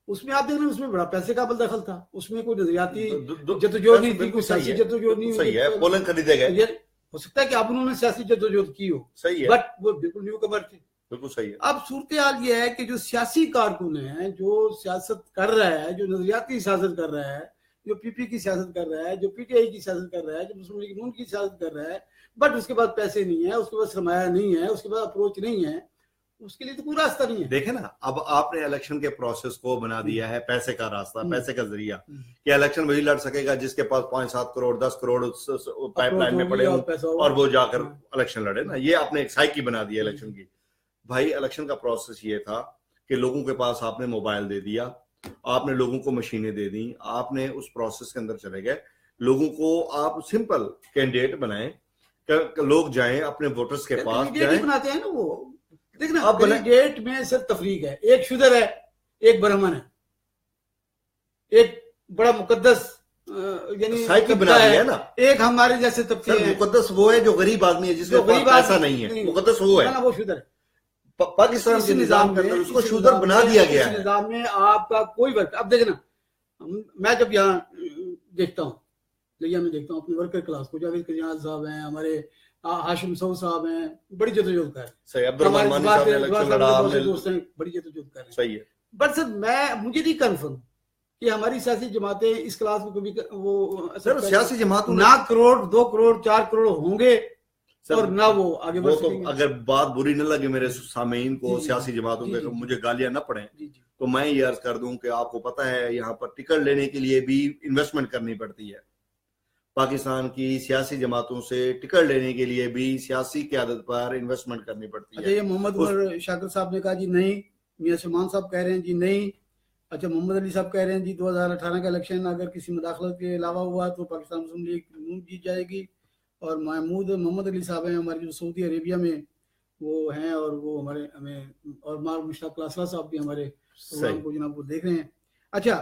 اس میں آپ دیکھ رہے ہیں اس میں بڑا پیسے کا دخل تھا، اس میں کوئی نظریاتی جدوجہد نہیں تھی، کوئی سیاسی جدوجہد نہیں. صحیح ہے، پولنگ خریدے گئے. ہو سکتا ہے کہ اب انہوں نے سیاسی جدوجہد کی ہو، صحیح ہے، بٹ وہ بالکل نیو کمر تھے. بالکل صحیح ہے. اب صورتحال یہ ہے کہ جو سیاسی کارکن ہیں، جو سیاست کر رہا ہے، جو نظریاتی سیاست کر رہا ہے، جو پی پی کی سیاست کر رہا ہے، جو پی ٹی آئی کی سیاست کر رہا ہے، جو مسلم لیگ نون کی سیاست کر رہا ہے، بٹ اس کے بعد پیسے نہیں ہے، اس کے بعد سرمایہ نہیں ہے، اس کے بعد اپروچ نہیں ہے، اس کے لیے تو کوئی راستہ نہیں ہے. دیکھیں نا، اب آپ نے الیکشن کے پروسیس کو بنا دیا ہے پیسے کا راستہ، پیسے کا ذریعہ، کہ الیکشن وہی لڑ سکے گا جس کے پاس 5-7 کروڑ 10 کروڑ پائپ لائن میں پڑے اور وہ جا کر الیکشن لڑے نا. یہ آپ نے ایک سائیکی بنا دیا الیکشن کی. بھائی الیکشن کا پروسیس یہ تھا کہ لوگوں کے پاس آپ نے موبائل دے دیا، آپ نے لوگوں کو مشینیں دے دیں، آپ نے اس پروسیس کے اندر چلے گئے، لوگوں کو آپ سمپل کینڈیڈیٹ بنائیں، لوگ جائیں اپنے ووٹرز کے پاس جائیں. بناتے ہیں نا وہ، دیکھنا کینڈیڈیٹ میں صرف تفریق ہے، ایک شودر ہے، ایک برہمن ہے، ایک بڑا مقدس یعنی سائیکی بنا دیا ہے نا. ایک ہمارے جیسے طبقے ہیں. مقدس وہ ہے جو غریب آدمی ہے، جس کے پاس پیسہ نہیں ہے، مقدس وہ ہے، وہ شودر ہے. پاکستان کے نظام کے اندر اس کو شودر بنا دیا گیا ہے. نظام میں آپ کا کوئی ورک، اب دیکھنا میں جب یہاں دیکھتا ہوں، لیا میں دیکھتا ہوں اپنی ورکر کلاس کو، جاوید کجیال صاحب ہیں، ہمارے ہاشم سعود صاحب ہیں، بڑی جدوجہد کر رہے ہیں، دوست ہیں، بڑی جدوجہد کر رہے ہیں. صحیح ہے. بٹ سر مجھے نہیں کنفرم کہ ہماری سیاسی جماعتیں اس کلاس میں کبھی وہ سیاسی جماعتوں نہ کروڑ 2 کروڑ 4 کروڑ ہوں گے اور نہ وہ آگے بڑھ سکیں گے. اگر بات بری نہ لگے میرے سامعین کو، سیاسی جماعتوں کے مجھے گالیاں نہ پڑیں، تو میں یہ عرض کر دوں کہ آپ کو پتہ ہے یہاں پر ٹکٹ لینے کے لیے بھی انویسٹمنٹ کرنی پڑتی ہے. پاکستان کی سیاسی جماعتوں سے ٹکٹ لینے کے لیے بھی سیاسی قیادت پر انویسٹمنٹ کرنی پڑتی ہے. اچھا، یہ محمد عمر شاکر صاحب نے کہا جی نہیں، میاں سلمان صاحب کہہ رہے ہیں جی نہیں. اچھا، محمد علی صاحب کہہ رہے ہیں جی 2018 کا الیکشن اگر کسی مداخلت کے علاوہ ہوا تو پاکستان مسلم لیگ جیت جائے گی. اور محمد علی صاحب ہیں ہمارے جو سعودی عربیہ میں وہ ہیں، اور وہ ہمارے ہمیں اور مشتاق کلاسرہ صاحب بھی ہمارے پروگرام کو جناب وہ دیکھ رہے ہیں. اچھا،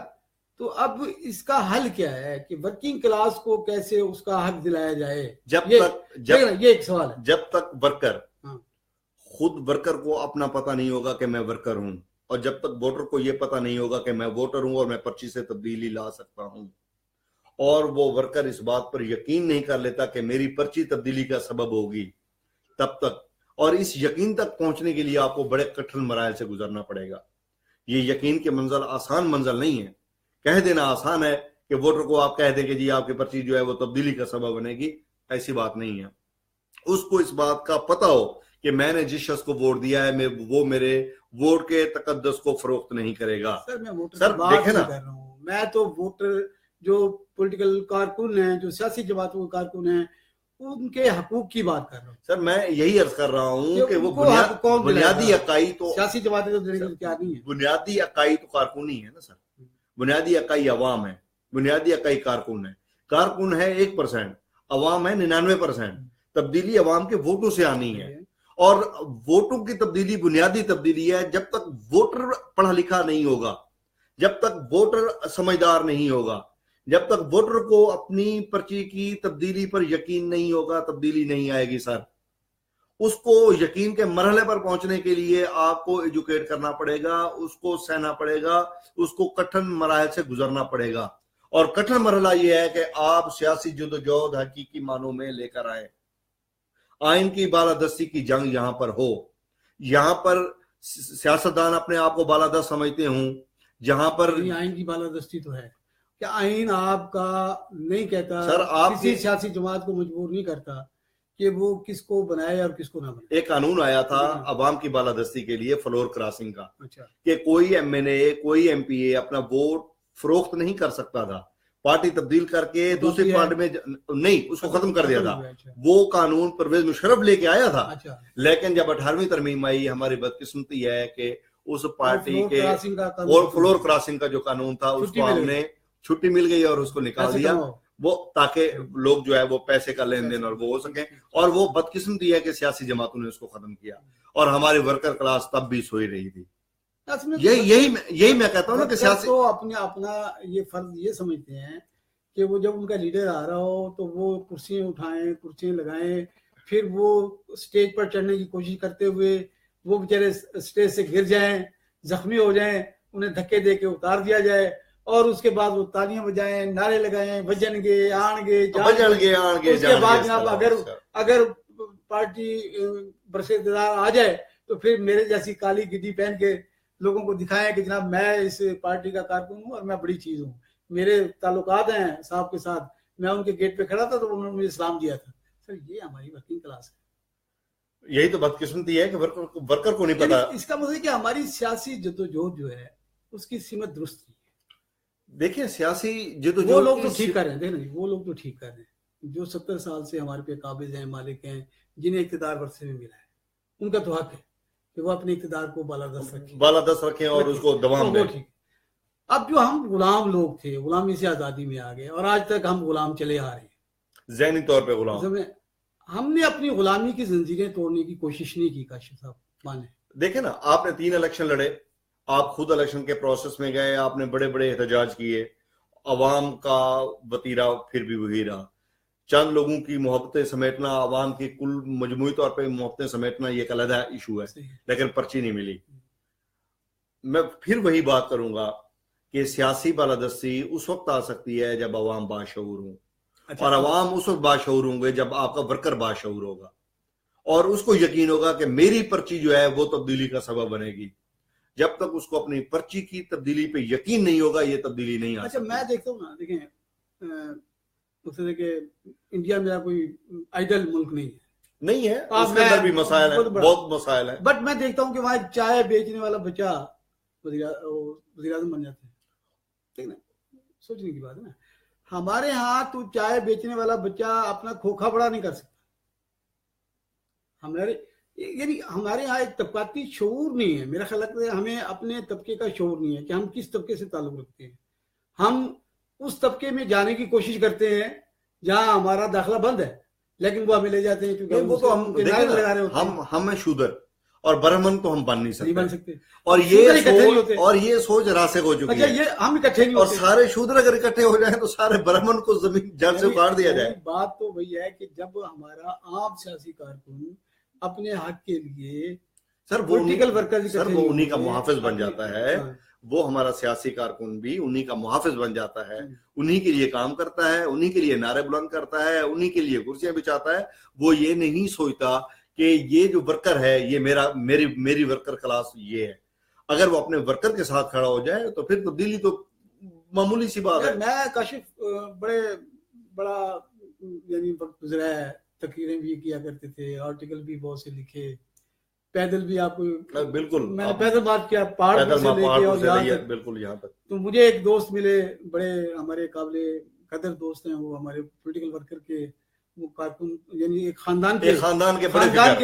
تو اب اس کا حل کیا ہے کہ ورکنگ کلاس کو کیسے اس کا حق دلایا جائے؟ یہ ایک سوال ہے. جب تک ورکر خود ورکر کو اپنا پتہ نہیں ہوگا کہ میں ورکر ہوں، اور جب تک ووٹر کو یہ پتہ نہیں ہوگا کہ میں ووٹر ہوں اور میں پرچی سے تبدیلی لا سکتا ہوں، اور وہ ورکر اس بات پر یقین نہیں کر لیتا کہ میری پرچی تبدیلی کا سبب ہوگی، تب تک، اور اس یقین تک پہنچنے کے لیے آپ کو بڑے کٹھن مراحل سے گزرنا پڑے گا. یہ یقین کے منزل آسان منزل نہیں ہے. کہہ دینا آسان ہے کہ ووٹر کو آپ کہہ دیں کہ جی آپ کی پرچی جو ہے وہ تبدیلی کا سبب بنے گی، ایسی بات نہیں ہے. اس کو اس بات کا پتہ ہو کہ میں نے جس شخص کو ووٹ دیا ہے وہ میرے ووٹ کے تقدس کو فروخت نہیں کرے گا. سر دیکھیں نا، میں تو ووٹر جو پولیٹیکل کارکن ہیں، جو سیاسی جماعتوں کے کارکن ہیں، ان کے حقوق کی بات کر رہا ہوں. سر میں یہی عرض کر رہا ہوں کہ وہ بنیادی عقائی تو سیاسی جماعتیں تو دینے کی نہیں ہے. بنیادی عقائی تو کارکنی ہے نا سر. بنیادی عقائی عوام ہے، بنیادی عقائی کارکن ہے. کارکن ہے 1%، عوام ہے 99%. تبدیلی عوام کے ووٹوں سے آنی ہے، اور ووٹوں کی تبدیلی بنیادی تبدیلی ہے. جب تک ووٹر پڑھا لکھا نہیں ہوگا، جب تک ووٹر سمجھدار نہیں ہوگا، جب تک ووٹر کو اپنی پرچی کی تبدیلی پر یقین نہیں ہوگا، تبدیلی نہیں آئے گی. سر اس کو یقین کے مرحلے پر پہنچنے کے لیے آپ کو ایجوکیٹ کرنا پڑے گا، اس کو سہنا پڑے گا، اس کو کٹھن مراحل سے گزرنا پڑے گا. اور کٹھن مرحلہ یہ ہے کہ آپ سیاسی جدوجہد حقیقی معنوں میں لے کر آئیں. آئین کی بالادستی کی جنگ یہاں پر ہو، یہاں پر سیاستدان اپنے آپ کو بالادست سمجھتے ہوں، جہاں پر آئین کی بالادستی تو ہے کہ آئین آپ کا نہیں کہتا، سر آپ کسی سیاسی جماعت کو مجبور نہیں کرتا کہ وہ کس کو بنائے اور کس کو نہ بنائے. ایک قانون آیا تھا عوام کی بالادستی کے لیے فلور کراسنگ کا، اچھا، کہ کوئی ایم این اے، کوئی ایم پی اے اپنا ووٹ فروخت نہیں کر سکتا تھا، پارٹی تبدیل کر کے دوسری پارٹی میں نہیں، اس کو ختم کر دیا تھا. وہ قانون پرویز مشرف لے کے آیا تھا، لیکن جب 18ویں ترمیم آئی، ہماری بدقسمتی ہے کہ اس پارٹی کے فلور کراسنگ کا جو قانون تھا اس کو ہم نے چھٹی مل گئی اور اس کو نکال دیا. وہ تاکہ لوگ جو ہے وہ پیسے کا لین دین اور وہ ہو سکیں. اور وہ بدقسمتی ہے کہ سیاسی جماعتوں نے اس کو ختم کیا اور ہماری ورکر کلاس تب بھی سوئی رہی تھی. یہی میں کہتا ہوں نا کہ سیاسی تو اپنا یہ فرض یہ سمجھتے ہیں کہ وہ جب ان کا لیڈر آ رہا ہو تو وہ کرسیاں اٹھائیں, کرسیاں لگائیں, پھر وہ اسٹیج پر چڑھنے کی کوشش کرتے ہوئے وہ بیچارے اسٹیج سے گر جائیں, زخمی ہو جائیں, انہیں دھکے دے کے اتار دیا جائے اور اس کے بعد وہ تالیاں بجائیں, نعرے لگائیں, بجن گے آن گے. اس کے بعد جناب اگر پارٹی برسر اقتدار آ جائے تو پھر میرے جیسی کالی گڈی پہن کے لوگوں کو دکھائیں کہ جناب میں اس پارٹی کا کارکن ہوں اور میں بڑی چیز ہوں, میرے تعلقات ہیں صاحب کے ساتھ, میں ان کے گیٹ پہ کھڑا تھا تو انہوں نے مجھے سلام دیا تھا. سر یہ ہماری ورکنگ کلاس ہے. یہی تو بدقسمتی ہے کہ ورکر کو نہیں پتا. اس کا مطلب ہے کہ ہماری سیاسی جدوجہد جو ہے اس کی سمت درست نہیں ہے. دیکھیں سیاسی جدوجہد وہ لوگ تو ٹھیک کر رہے ہیں, دیکھیں وہ لوگ تو ٹھیک کر رہے ہیں جو 70 سال سے ہمارے پہ قابض ہیں, مالک ہیں, جنہیں اقتدار ورثے میں ملا ہے. ان کا تو حق ہے کہ وہ اپنے اقتدار کو بالادست رکھیں اور اس کو دوام دیں. اب جو ہم غلام لوگ تھے, غلامی سے آزادی میں آ گئے اور آج تک ہم غلام چلے آ رہے ہیں, ذہنی طور پہ غلام. ہم نے اپنی غلامی کی زنجیریں توڑنے کی کوشش نہیں کی. کاشف صاحب مانے دیکھیں نا, آپ نے 3 الیکشن لڑے, آپ خود الیکشن کے پروسیس میں گئے, آپ نے بڑے بڑے احتجاج کیے, عوام کا وتیرہ پھر بھی وہی رہا. چند لوگوں کی محبتیں سمیٹنا, عوام کی کل مجموعی طور پہ محبتیں سمیٹنا یہ ایک علیحدہ ایشو ہے, لیکن پرچی نہیں ملی. میں پھر وہی بات کروں گا کہ سیاسی بالادستی اس وقت آ سکتی ہے جب عوام باشعور ہوں, اور عوام اس وقت باشعور ہوں گے جب آپ کا ورکر باشعور ہوگا اور اس کو یقین ہوگا کہ میری پرچی جو ہے وہ تبدیلی کا سبب بنے گی. جب تک اس کو اپنی پرچی کی تبدیلی پہ یقین نہیں ہوگا یہ تبدیلی نہیں آ سکتی. میں دیکھتا ہوں نا, دیکھیں کہ انڈیا میرا کوئی آئیڈل ملک نہیں ہے, اس کے اندر بھی مسائل ہیں, بہت مسائل ہیں. بٹ میں دیکھتا ہوں کہ وہاں چائے بیچنے والا بچہ وزیر اعظم بن جاتے ہیں. ٹھیک نا, سوچنے کی بات ہے نا. ہمارے ہاں تو چائے بیچنے والا بچہ اپنا کھوکھا بڑا نہیں کر سکتا. ہمارے ہاں ایک طبقاتی شعور نہیں ہے. میرا خیال ہے ہمیں اپنے طبقے کا شعور نہیں ہے کہ ہم کس طبقے سے تعلق رکھتے ہیں. ہم اس طبقے میں جانے کی کوشش کرتے ہیں جہاں ہمارا داخلہ بند ہے, لیکن وہ ہمیں لے جاتے ہیں کیونکہ وہ تو ہم لگا رہے ہوتے ہیں. ہم شودر اور برہمن تو ہم بن نہیں سکتے. اور یہ سوچ راسخ ہو چکی ہے. ہم اکٹھے نہیں اور سارے شودر اگر اکٹھے ہو جائیں تو سارے برہمن کو زمین جڑ سے اکھاڑ دیا جائے. بات تو وہی ہے کہ جب ہمارا عام سیاسی کارکن اپنے حق کے لیے پولیٹیکل ورکر وہ انہی کا محافظ بن جاتا ہے, وہ ہمارا سیاسی کارکن بھی انہی کا محافظ بن جاتا ہے, انہی کے لیے کام کرتا ہے, انہی کے لیے نعرے بلند کرتا ہے, انہی کے لیے کرسیاں بچھاتا ہے. وہ یہ نہیں سوچتا کہ یہ جو ورکر ہے یہ میری ورکر کلاس یہ ہے. اگر وہ اپنے ورکر کے ساتھ کھڑا ہو جائے تو پھر تبدیلی تو معمولی سی بات ہے. میں کاشف بڑا یعنی وقت گزرا ہے, تقریریں بھی کیا کرتے تھے, آرٹیکل بھی بہت سے لکھے, پیدل بھی آپ کو بالکل میں نے پیدل بات کیا, پہاڑ سے لے کے اور بالکل یہاں تک. تو مجھے ایک دوست ملے, بڑے ہمارے قابل قدر دوست ہیں, وہ ہمارے پولیٹیکل ورکر کے وہ کارکن یعنی ایک خاندان کے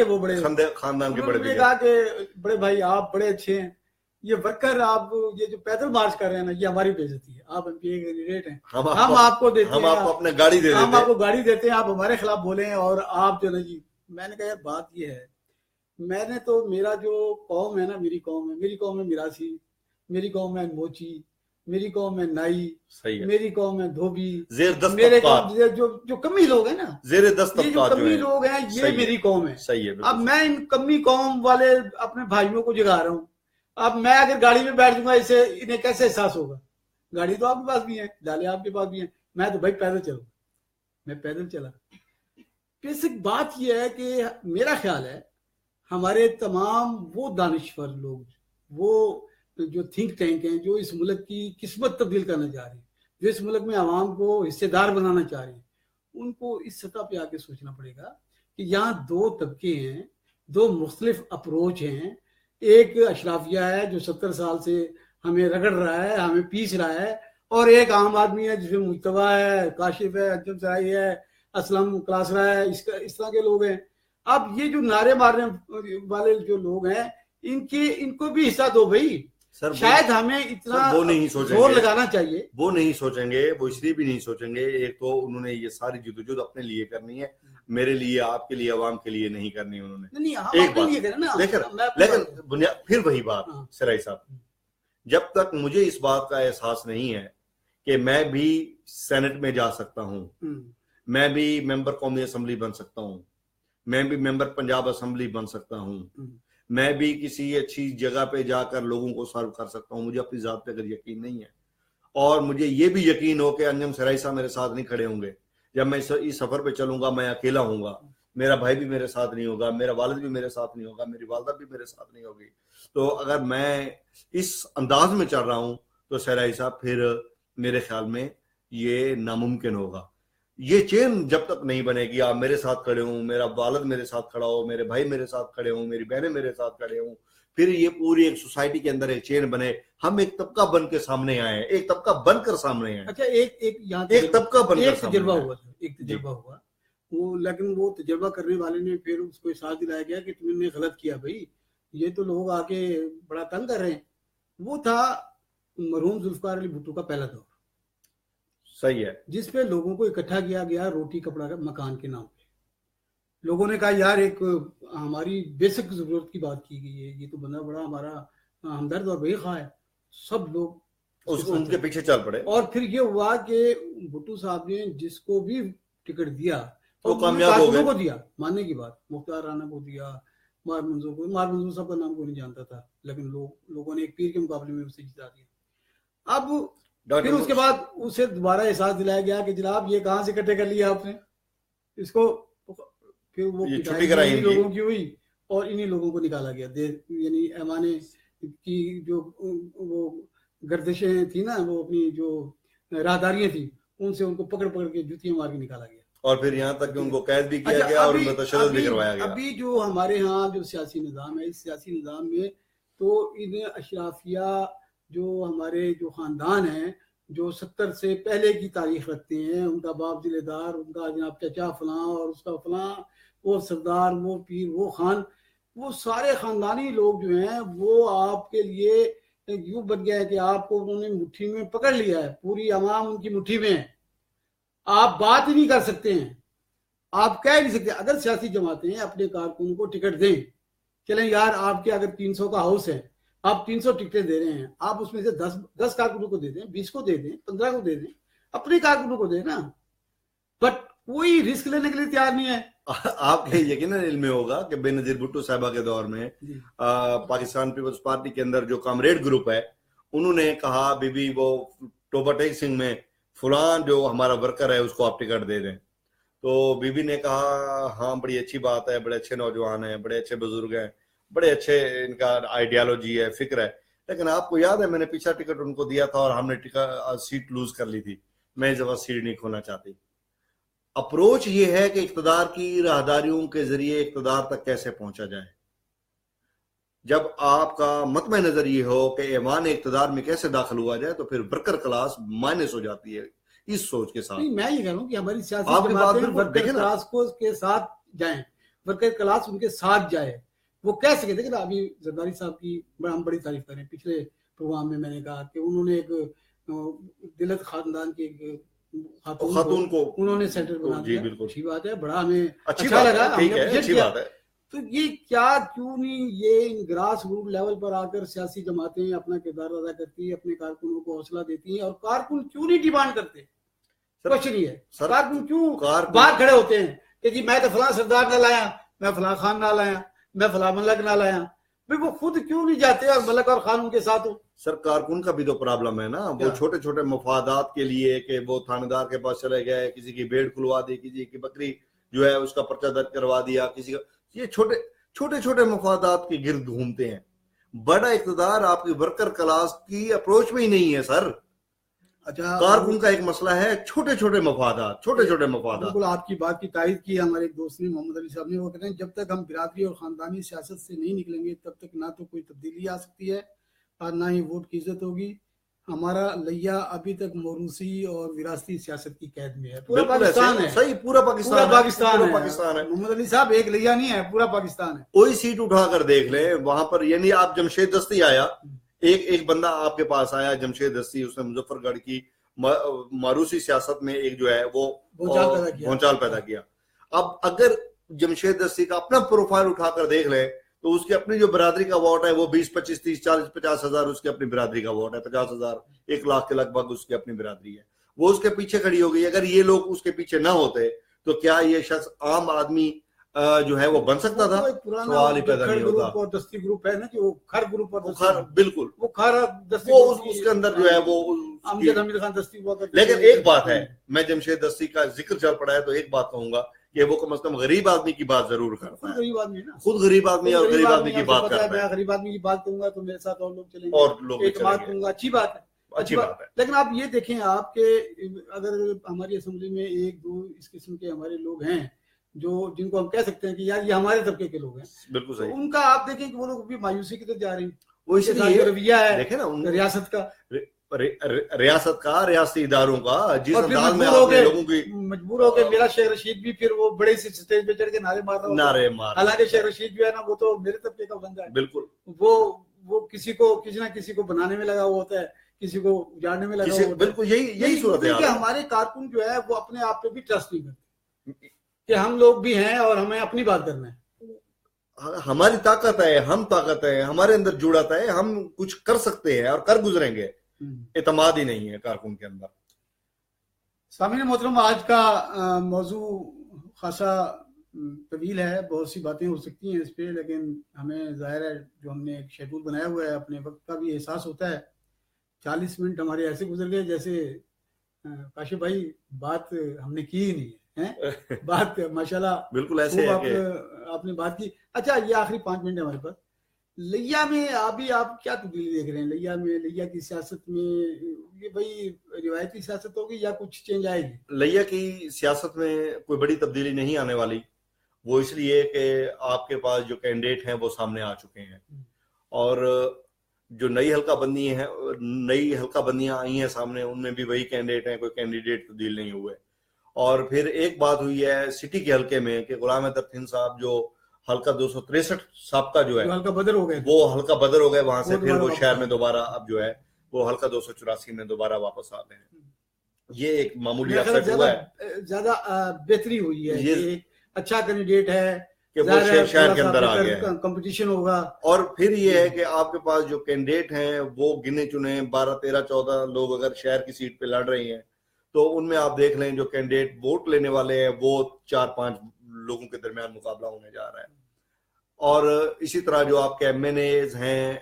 وہ بڑے خاندان کے بڑے. کہا کہ بڑے بھائی آپ بڑے اچھے ہیں, یہ ورکر آپ یہ جو پیدل مارچ کر رہے ہیں نا یہ ہماری بے عزتی ہے. آپ ایم پی اے کینڈیڈیٹ ہیں, ہم آپ کو دیتے ہیں, ہم آپ کو اپنے گاڑی دے دیتے ہیں, ہم آپ کو گاڑی دیتے ہیں, آپ ہمارے خلاف بولیں اور آپ جو نا جی. میں نے کہا یار بات یہ ہے, میں نے تو میرا جو قوم ہے نا, میری قوم ہے میراثی, میری قوم ہے موچی, میری قوم ہے نائی, میری قوم ہے دھوبی, میرے جو کمی لوگ ہیں نا, زیر دست یہ جو کمی لوگ ہیں یہ میری قوم ہے. اب میں ان کمی قوم والے اپنے بھائیوں کو جگا رہا ہوں. اب میں اگر گاڑی میں بیٹھ جاؤں گا اسے انہیں کیسے احساس ہوگا؟ گاڑی تو آپ کے پاس بھی ہے, ڈالے آپ کے پاس بھی ہیں, میں تو بھائی پیدل چلوں, میں پیدل چلا. بیسک بات یہ ہے کہ میرا خیال ہے ہمارے تمام وہ دانشور لوگ, وہ جو تھنک ٹینک ہیں, جو اس ملک کی قسمت تبدیل کرنا چاہ رہے ہیں, جو اس ملک میں عوام کو حصے دار بنانا چاہ رہے ہیں, ان کو اس سطح پہ آ کے سوچنا پڑے گا کہ یہاں 2 طبقے ہیں, 2 مختلف اپروچ ہیں. ایک اشرافیہ ہے جو 70 سال سے ہمیں رگڑ رہا ہے, ہمیں پیس رہا ہے, اور ایک عام آدمی ہے جس میں مجتبیٰ ہے, کاشف ہے, انجم سرائی ہے, اسلم کلاسرا ہے, اس طرح کے لوگ ہیں. اب یہ جو نعرے مارنے والے جو لوگ ہیں ان کو بھی حصہ دو بھائی. شاید ہمیں اتنا وہ نہیں سوچیں زور گے، لگانا چاہیے. وہ نہیں سوچیں گے، وہ اس لیے بھی نہیں سوچیں گے، ایک تو انہوں نے یہ ساری جدوجہد اپنے لیے کرنی ہے، میرے لیے، آپ کے لیے، عوام کے لیے نہیں کرنی انہوں نے. نہیں ایک بات لیکن بنیاد پھر وہی بات سرائی صاحب، جب تک مجھے اس بات کا احساس نہیں ہے کہ میں بھی سینٹ میں جا سکتا ہوں، میں بھی ممبر قومی اسمبلی بن سکتا ہوں، میں بھی ممبر پنجاب اسمبلی بن سکتا ہوں، میں بھی کسی اچھی جگہ پہ جا کر لوگوں کو سرو کر سکتا ہوں، مجھے اپنی ذات پہ اگر یقین نہیں ہے اور مجھے یہ بھی یقین ہو کہ انجم سرائی صاحب میرے ساتھ نہیں کھڑے ہوں گے، جب میں اس سفر پہ چلوں گا میں اکیلا ہوں گا، میرا بھائی بھی میرے ساتھ نہیں ہوگا، میرا والد بھی میرے ساتھ نہیں ہوگا، میری والدہ بھی میرے ساتھ نہیں ہوگی، تو اگر میں اس انداز میں چل رہا ہوں تو سرائی صاحب پھر میرے خیال میں یہ ناممکن ہوگا. یہ چین جب تک نہیں بنے گی، آپ میرے ساتھ کھڑے ہوں، میرا والد میرے ساتھ کھڑا ہو، میرے بھائی میرے ساتھ کھڑے ہوں، میری بہنیں میرے ساتھ کھڑے ہوں، پھر یہ پوری ایک سوسائٹی کے اندر ایک چین بنے، ہم ایک طبقہ بن کے سامنے آئے، ایک طبقہ بن کر سامنے آئے. اچھا ایک طبقہ بن کر تجربہ ہوا تھا، ایک تجربہ ہوا وہ، لیکن وہ تجربہ کرنے والے نے پھر اس کو احساس دلایا گیا کہ تم نے غلط کیا بھائی، یہ تو لوگ آ کے بڑا تنگ کر رہے ہیں. وہ تھا مرحوم ذوالفقار علی بھٹو کا پہلا دور، صحیح ہے، جس پہ لوگوں کو اکٹھا کیا گیا روٹی کپڑا مکان کے نام پہ. لوگوں نے کہا یار ایک ہماری بیسک ضرورت کی بات کی گئی ہے، یہ تو بندہ بڑا ہمارا ہمدرد اور بے خواہ ہے. سب لوگ ان کے پیچھے چل پڑے، اور پھر یہ ہوا کہ بھٹو صاحب نے جس کو بھی ٹکٹ دیا وہ کامیاب ہو گئے، کو دیا، ماننے کی بات، مختار رانا کو دیا، مار منظور صاحب کا نام کوئی نہیں جانتا تھا، لیکن لوگوں نے ایک پیر کے مقابلے میں اسے جتا دیا. اب پھر اس کے بعد اسے دوبارہ احساس دلایا گیا کہ جناب یہ کہاں سے اکٹھے کر لیا آپ نے اس کو، پھر وہ چھٹی کرائی لوگوں کی ہوئی اور انہی لوگوں کو نکالا گیا. یعنی ایمانے کی جو وہ گردشیں تھیں نا، وہ اپنی جو راہداریاں تھیں، ان سے ان کو پکڑ کے جوتیاں مار کے نکالا گیا، اور پھر یہاں تک کہ ان کو قید بھی کیا گیا اور ان پر تشدد بھی کروایا گیا. ابھی جو ہمارے ہاں جو سیاسی نظام ہے، اس سیاسی نظام میں تو ان اشرافیہ جو ہمارے جو خاندان ہیں جو 70 سے پہلے کی تاریخ رکھتے ہیں، ان کا باپ ذمہ دار، ان کا جناب چچا فلاں اور اس کا فلاں، وہ سردار، وہ پیر، وہ خان، وہ سارے خاندانی لوگ جو ہیں وہ آپ کے لیے یوں بن گیا ہے کہ آپ کو انہوں نے مٹھی میں پکڑ لیا ہے، پوری عوام ان کی مٹھی میں ہے، آپ بات ہی نہیں کر سکتے ہیں، آپ کہہ نہیں سکتے. اگر سیاسی جماعتیں اپنے کارکنوں کو ٹکٹ دیں، چلیں یار آپ کے اگر 300 کا ہاؤس ہے، آپ 300 ٹکٹیں دے رہے ہیں، آپ اس میں سے 10 کارکنوں کو دے دیں، 20 کو دے دیں، 15 کو دے دیں، اپنے کارکنوں کو دیں نا. بٹ کوئی رسک لینے کے لیے تیار نہیں ہے. آپ کے یقیناً علم میں ہوگا کہ بے نظیر بھٹو صاحبہ کے دور میں پاکستان پیپلز پارٹی کے اندر جو کامریڈ گروپ ہے، انہوں نے کہا بی وہ ٹوبا ٹیک سنگھ میں فلاں جو ہمارا ورکر ہے اس کو آپ ٹکٹ دے دیں. تو بی بی نے کہا ہاں بڑی اچھی بات ہے، بڑے اچھے نوجوان ہیں، بڑے اچھے بزرگ ہیں، بڑے اچھے ان کا آئیڈیالوجی ہے، فکر ہے، لیکن آپ کو یاد ہے میں نے پیچھا ٹکٹ ان کو دیا تھا اور ہم نے سیٹ لوز کر لی تھی، میں اس دفعہ سیٹ نہیں کھونا چاہتی. اپروچ یہ ہے کہ اقتدار کی راہداریوں کے ذریعے اقتدار تک کیسے پہنچا جائے. جب آپ کا مطمع نظر یہ ہو کہ ایوان اقتدار میں کیسے داخل ہوا جائے تو پھر ورکر کلاس مائنس ہو جاتی ہے اس سوچ کے ساتھ. میں یہ کہہ رہا ہوں کہ ہماری سیاسی جماعتیں ورکر کلاس کو کے ساتھ جائیں، ورکر کلاس ان کے ساتھ جائے. وہ کہہ سکے دیکھیں ابھی زرداری صاحب کی ہم بڑی تعریف کریں، پچھلے پروگرام میں نے کہا کہ انہوں نے ایک دلت خاندان کی خاتون کو انہوں نے سینٹر بنا دیا. اچھی بات ہے، بڑا ہمیں اچھا لگا. اچھی بات ہے. تو یہ کیوں نہیں یہ گراس روٹ لیول پر آ کر سیاسی جماعتیں اپنا کردار ادا کرتی، اپنے کارکنوں کو حوصلہ دیتی ہیں، اور کارکن کیوں نہیں ڈیمانڈ کرتے؟ کوشچن یہ ہے کارکن کیوں باہر کھڑے ہوتے ہیں کہ جی میں تو فلاں سردار نہ لایا، میں فلاں خان نہ لایا، میں فلاں ملک نہ لایا. بھائی وہ خود کیوں نہیں جاتے اور ملک اور خان ان کے ساتھ ہو؟ سر کارکن کا بھی تو پرابلم ہے نا، وہ چھوٹے چھوٹے مفادات کے لیے کہ وہ تھانے دار کے پاس چلے گئے، کسی کی بھیڑ کھلوا دی، کسی کی بکری جو ہے اس کا پرچہ درج کروا دیا، کسی کا، یہ چھوٹے چھوٹے مفادات کے گرد گھومتے ہیں. بڑا اقتدار آپ کی ورکر کلاس کی اپروچ میں ہی نہیں ہے سر. اچھا کارکن کا ایک مسئلہ ہے چھوٹے چھوٹے مفادات. بالکل آپ کی بات کی تائید کی ہمارے ایک دوست نے، محمد علی صاحب نے، وہ کہتے ہیں جب تک ہم برادری اور خاندانی سیاست سے نہیں نکلیں گے تب تک نہ تو کوئی تبدیلی آ سکتی ہے اور نہ ہی ووٹ کی عزت ہوگی. ہمارا لیا ابھی تک موروثی اور وراثتی سیاست کی قید میں ہے. پورا پاکستان ہے، صحیح، پورا پاکستان ہے. محمد علی صاحب ایک لیا نہیں ہے، پورا پاکستان ہے. کوئی سیٹ اٹھا کر دیکھ لیں وہاں پر، یعنی آپ جمشید دستی آیا ایک بندہ آپ کے پاس آیا جمشید دستی, اس نے مظفر گڑھ کی ماروسی سیاست میں ایک جو ہے وہ بھونچال پیدا کیا. اب اگر جمشید دستی کا اپنا پروفائل اٹھا کر دیکھ لیں تو اس کی اپنی جو برادری کا ووٹ ہے وہ 20 25 30 40 50 ہزار اس کی اپنی برادری کا ووٹ ہے, 50 ہزار 1 لاکھ کے لگ بھگ اس کی اپنی برادری ہے, وہ اس کے پیچھے کھڑی ہو گئی. اگر یہ لوگ اس کے پیچھے نہ ہوتے تو کیا یہ شخص عام آدمی جو ہے وہ بن سکتا تھا؟ سوال ہی پیدا نہیں ہوتا. دستی گروپ ہے نا کہ وہ کھر گروپ بالکل وہ کھر دستی اس کے اندر جو ہے وہ امجد حمید خان دستی ہوا. لیکن ایک بات ہے, میں جمشید دستی کا ذکر چل پڑا ہے تو ایک بات کہوں گا کہ وہ کم از کم غریب آدمی کی بات ضرور کرتا ہے. غریب آدمی نا, خود غریب آدمی اور غریب آدمی کی بات کرتا ہے. میں غریب آدمی کی بات کروں گا تو میرے ساتھ اور لوگ چلیں گے, اور لوگ اعتماد کروں گا, اچھی بات ہے, اچھی بات ہے. لیکن آپ یہ دیکھیں آپ کے اگر ہماری اسمبلی میں 1-2 اس قسم کے ہمارے لوگ ہیں جو جن کو ہم کہہ سکتے ہیں کہ یار یہ ہمارے طبقے کے لوگ ہیں, بالکل صحیح, ان کا آپ دیکھیں کہ وہ لوگ بھی مایوسی کی طرف جا رہے ہیں. وہ اس لیے رویہ ہے دیکھیں نا ریاست کا, ریاستی اداروں کا, جس انداز میں آپ نے لوگوں کی مجبور ہو کے میرا شیخ رشید بھی پھر وہ بڑے سے سٹیج پہ چڑھ کے نعرے مار رہا ہے. حالانکہ شیخ رشید جو ہے نا وہ تو میرے طبقے کا بندہ ہے. بالکل, وہ کسی نہ کسی کو بنانے میں لگا ہوا ہوتا ہے, کسی کو اجاڑنے میں لگا ہوا ہوتا ہے. بالکل یہی صورت ہے. ہمارے کارکن جو ہے وہ اپنے آپ پہ بھی ٹرسٹ نہیں کرتے کہ ہم لوگ بھی ہیں اور ہمیں اپنی بات کرنا ہے. ہماری طاقت ہے, ہم طاقت ہے, ہمارے اندر جڑاتا ہے, ہم کچھ کر سکتے ہیں اور کر گزریں گے. اعتماد ہی نہیں ہے کارکن کے اندر. سامعین محترم, آج کا موضوع خاصا طویل ہے, بہت سی باتیں ہو سکتی ہیں اس پہ, لیکن ہمیں ظاہر ہے جو ہم نے ایک شیڈول بنایا ہوا ہے اپنے وقت کا بھی احساس ہوتا ہے. 40 منٹ ہمارے ایسے گزر گئے جیسے کاشف بھائی بات ہم نے کی ہی نہیں ہے. بات ماشاءاللہ بالکل ایسے آپ نے بات کی. اچھا, یہ آخری 5 منٹ ہے ہمارے پاس. لیا میں ابھی آپ کیا تبدیلی دیکھ رہے ہیں لیا کی سیاست میں؟ یہ بھائی روایتی سیاست ہوگی یا کچھ چینج آئے گی؟ لیا کی سیاست میں کوئی بڑی تبدیلی نہیں آنے والی. وہ اس لیے کہ آپ کے پاس جو کینڈیڈیٹ ہیں وہ سامنے آ چکے ہیں, اور جو نئی حلقہ بندیاں آئی ہیں سامنے, ان میں بھی وہی کینڈیڈیٹ ہیں, کوئی کینڈیڈیٹ تبدیل نہیں ہوئے. اور پھر ایک بات ہوئی ہے سٹی کے حلقے میں کہ غلام حیدر تھن صاحب جو حلقہ 263 سابقہ جو ہے حلقہ بدر ہو گئے, وہ حلقہ بدر ہو گئے, وہاں سے پھر وہ شہر میں دوبارہ اب جو ہے وہ حلقہ 284 میں دوبارہ واپس آتے ہیں. یہ ایک معمولی اپسیٹ ہوا ہے, زیادہ بہتری ہوئی ہے, یہ ایک اچھا کینڈیڈیٹ ہے کہ وہ شہر کے اندر آ گیا ہے, کمپٹیشن ہوگا. اور پھر یہ ہے کہ آپ کے پاس جو کینڈیڈیٹ ہیں وہ گنے چنے 12 13 14 لوگ اگر شہر کی سیٹ پہ لڑ رہے ہیں تو ان میں آپ دیکھ لیں جو کینڈیڈیٹ ووٹ لینے والے ہیں وہ 4-5 لوگوں کے درمیان مقابلہ ہونے جا رہا ہے. اور اسی طرح جو آپ کے ایم این ایز ہیں,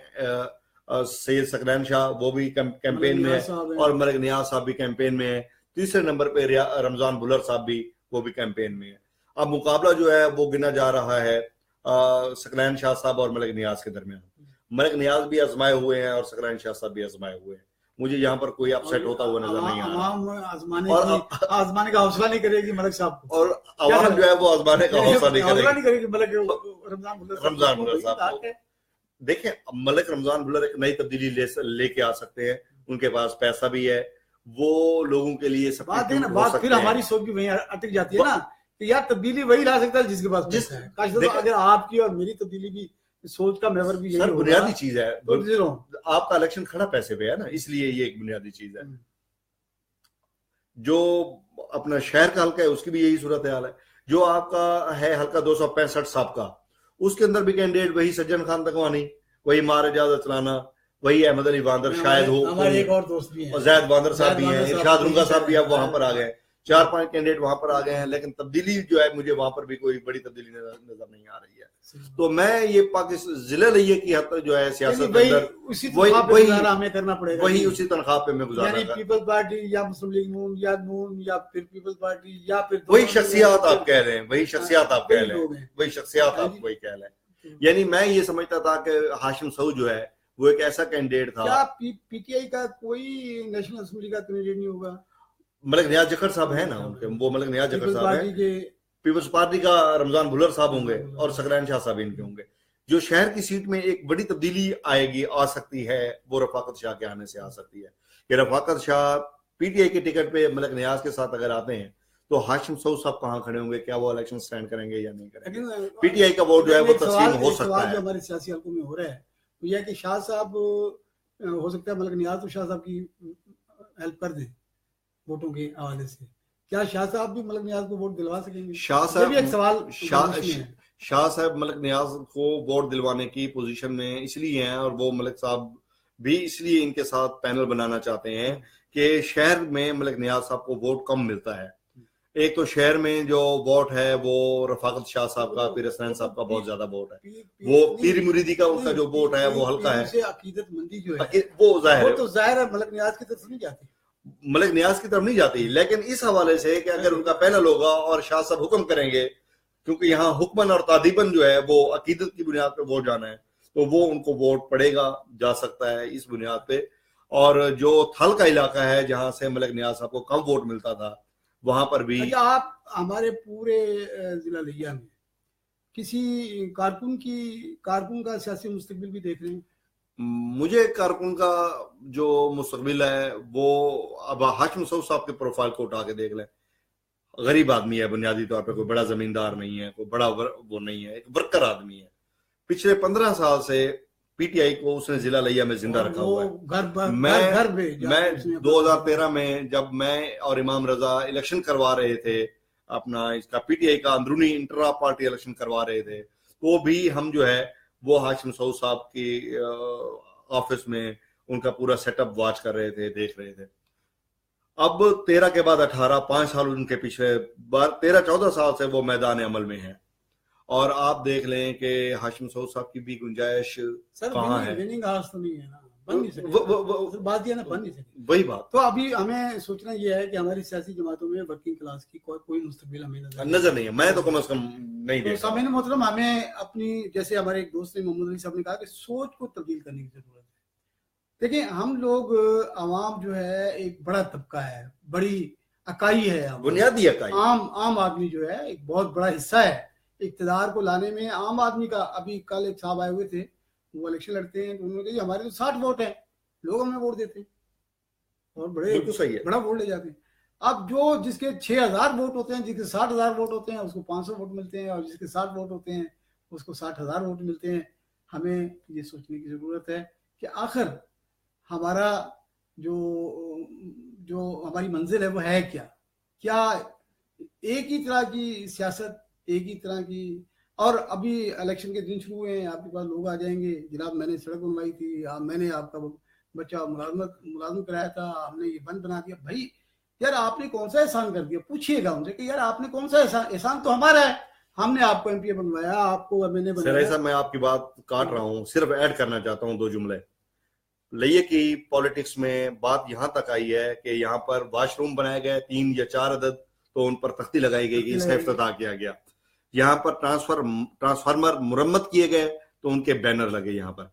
سید ثقلین شاہ وہ بھی کیمپین میں ہے, اور ملک نیاز صاحب بھی کیمپین میں ہے. تیسرے نمبر پہ رمضان بھلر صاحب بھی وہ بھی کیمپین میں ہے. اب مقابلہ جو ہے وہ گنا جا رہا ہے ثقلین شاہ صاحب اور ملک نیاز کے درمیان. ملک نیاز بھی آزمائے ہوئے ہیں اور ثقلین شاہ صاحب بھی آزمائے ہوئے ہیں. مجھے یہاں پر کوئی اپسیٹ ہوتا ہوا نظر نہیں آ رہا. آزمانے کا حوصلہ نہیں کرے گی ملک صاحب کو, اور عوام جو ہے وہ آزمانے کا حوصلہ نہیں کرے گی ملک رمضان بھلر صاحب کو. دیکھیں ملک رمضان بھلر ایک نئی تبدیلی لے کے آ سکتے ہیں, ان کے پاس پیسہ بھی ہے, وہ لوگوں کے لیے بات پھر ہماری سوچ بھی وہیں اٹک جاتی ہے نا کہ یار تبدیلی وہی لا سکتا ہے جس کے پاس پیسہ ہے. اگر آپ کی اور میری تبدیلی بھی سوچ کا محور بھی سر بنیادی چیز ہے, آپ کا الیکشن کھڑا پیسے پہ ہے نا, اس لیے یہ ایک بنیادی چیز ہے. جو اپنا شہر کا حلقہ ہے اس کی بھی یہی صورتحال ہے. جو آپ کا ہے حلقہ 265 سابقہ, اس کے اندر بھی کینڈیڈیٹ وہی سجن خان تکوانی, وہی مار اجازت رانا, وہی احمد علی واندر شاید ہو, ہمارے ایک اور دوست بھی ہیں زید واندر صاحب بھی ہیں, ارشاد رنگا صاحب بھی اب وہاں پر آ گئے, 4-5 کینڈیڈیٹ وہاں پر آ گئے ہیں. لیکن تبدیلی جو ہے مجھے وہاں پر بھی کوئی بڑی تبدیلی نظر نہیں آ رہی ہے. تو میں یہ پاکستان ضلع لئیے کی حد تک جو ہے سیاست کے اندر وہی اسی تنخواہ پہ میں گزارا یعنی پیپلز پارٹی یا مسلم لیگ نون یا پھر پیپلز پارٹی یا پھر وہی شخصیات آپ کہہ رہے ہیں, وہی شخصیات آپ کہہ رہے ہیں. یعنی میں یہ سمجھتا تھا کہ ہاشم سعود جو ہے وہ ایک ایسا کینڈیڈیٹ تھا. کیا پی ٹی آئی کا کوئی نیشنل اسمبلی کا کینڈیڈیٹ نہیں ہوگا؟ ملک نیاز جکھر صاحب ہیں نا, ان کے وہ ملک نیاز جکھر صاحب ہیں. پیپلز پارٹی کا رمضان بھلر صاحب ہوں گے اور ثقلین شاہ صاحب ان کے ہوں گے. جو شہر کی سیٹ میں ایک بڑی تبدیلی آ سکتی ہے وہ رفاقت شاہ کے آنے سے آ سکتی ہے. کہ رفاقت شاہ پی ٹی آئی کے ٹکٹ پہ ملک نیاز کے ساتھ اگر آتے ہیں تو ہاشم سعود صاحب کہاں کھڑے ہوں گے, کیا وہ الیکشن سٹینڈ کریں گے یا نہیں کریں گے؟ پی ٹی آئی کا ووٹ جو ہے وہ تقسیم ہو سکتا ہے. جو ہمارے سیاسی حلقوں میں ہو رہا ہے وہ یہ کہ شاہ صاحب ہو سکتا ہے ملک نیاز تو شاہ صاحب کی ہیلپ کر دیں ووٹوں کے حوالے سے. کیا شاہ صاحب بھی ملک نیاز کو ووٹ دلوا سکیں گے؟ شاہ صاحب بھی ایک سوال شاہ صاحب ملک نیاز کو ووٹ دلوانے کی پوزیشن میں اس لیے ہیں, اور وہ ملک صاحب بھی اس لیے ان کے ساتھ پینل بنانا چاہتے ہیں کہ شہر میں ملک نیاز صاحب کو ووٹ کم ملتا ہے. ایک تو شہر میں جو ووٹ ہے وہ رفاقت شاہ صاحب کا, پیر حسنین صاحب کا بہت زیادہ ووٹ ہے, وہ پیر مریدی کا ان کا جو ووٹ ہے وہ ہلکا ہے, عقیدت مندی جو ہے وہ ظاہر ہے ملک نیاز کی طرف نہیں جاتی, ملک نیاز کی طرف نہیں جاتی. لیکن اس حوالے سے کہ اگر ان کا پینل ہوگا اور شاہ صاحب حکم کریں گے, کیونکہ یہاں حکمن اور تعدیباً جو ہے وہ عقیدت کی بنیاد پہ ووٹ جانا ہے, تو وہ ان کو ووٹ پڑے گا, جا سکتا ہے اس بنیاد پہ. اور جو تھل کا علاقہ ہے جہاں سے ملک نیاز صاحب کو کم ووٹ ملتا تھا, وہاں پر بھی. آپ ہمارے پورے ضلع لیا میں کسی کارکن کا سیاسی مستقبل بھی دیکھ رہے ہیں؟ مجھے کارکن کا جو مستقبل ہے وہ اب ہاشم مسعود صاحب کے پروفائل کو اٹھا کے دیکھ لیں. غریب آدمی ہے, بنیادی طور پہ کوئی بڑا زمیندار نہیں ہے, کوئی بڑا وہ نہیں ہے, ایک ورکر آدمی ہے. پچھلے 15 سال سے پی ٹی آئی کو اس نے ضلع لیا میں زندہ رکھا ہوا ہے. میں 2013 میں جب میں اور امام رضا الیکشن کروا رہے تھے, اپنا اس کا پی ٹی آئی کا اندرونی انٹرا پارٹی الیکشن کروا رہے تھے, تو بھی ہم جو ہے وہ ہاشم مسعود صاحب کی آفس میں ان کا پورا سیٹ اپ واچ کر رہے تھے, دیکھ رہے تھے. اب 13 کے بعد 18 5 سال ان کے پیچھے 13-14 سال سے وہ میدان عمل میں ہیں, اور آپ دیکھ لیں کہ ہاشم مسعود صاحب کی بھی گنجائش کہاں ہے. وہی بات. تو ابھی ہمیں سوچنا یہ ہے کہ ہماری سیاسی جماعتوں میں ورکنگ کلاس کی کوئی مستقبل ہمیں نظر نہیں ہے. میں تو کم از کم نہیں دیکھتا. سامعین محترم, ہمیں اپنی, جیسے ہمارے ایک دوست نے محمد علی صاحب نے کہا کہ سوچ کو تبدیل کرنے کی ضرورت ہے. دیکھیں, ہم لوگ عوام جو ہے ایک بڑا طبقہ ہے, بڑی اکائی ہے, بنیادی اکائی. عام آدمی جو ہے ایک بہت بڑا حصہ ہے اقتدار کو لانے میں. عام آدمی کا, ابھی کل ایک صاحب آئے ہوئے تھے, وہ الیکشن لڑتے ہیں, تو انہوں نے کہا ہمارے تو 60 ووٹ ہیں, لوگ ہمیں ووٹ دیتے ہیں اور بڑا ووٹ لے جاتے ہیں. اب جس کے 6000 ووٹ ہوتے ہیں, جس کے 60,000 ووٹ ہوتے ہیں, اس کو 500 ووٹ ملتے ہیں, اور جس کے 60 ووٹ ہوتے ہیں اس کو 60,000 ووٹ ملتے ہیں. ہمیں یہ سوچنے کی ضرورت ہے کہ آخر ہمارا جو ہماری منزل ہے وہ ہے کیا ایک ہی طرح کی سیاست, ایک ہی طرح کی. اور ابھی الیکشن کے دن شروع ہوئے ہیں, آپ کے پاس لوگ آ جائیں گے, جناب میں نے سڑک بنوائی تھی, میں نے آپ کا بچہ ملازمت کرایا تھا, ہم نے یہ بند بنا دیا. بھائی یار آپ نے کون سا احسان کر دیا؟ پوچھیے گا ان سے کہ یار آپ نے کون سا احسان تو ہمارا ہے, ہم نے آپ کو ایم پی اے بنوایا, آپ کو ایم این اے بنوایا. سر میں آپ کی بات کاٹ رہا ہوں, صرف ایڈ کرنا چاہتا ہوں 2 جملے. لئے کی پالیٹکس میں بات یہاں تک آئی ہے کہ یہاں پر واش روم بنائے گئے 3 یا 4 عدد, تو ان پر تختی لگائی گئی کہ اس کا افتتاح کیا گیا. یہاں پر ٹرانسفارمر مرمت کیے گئے تو ان کے بینر لگے یہاں پر,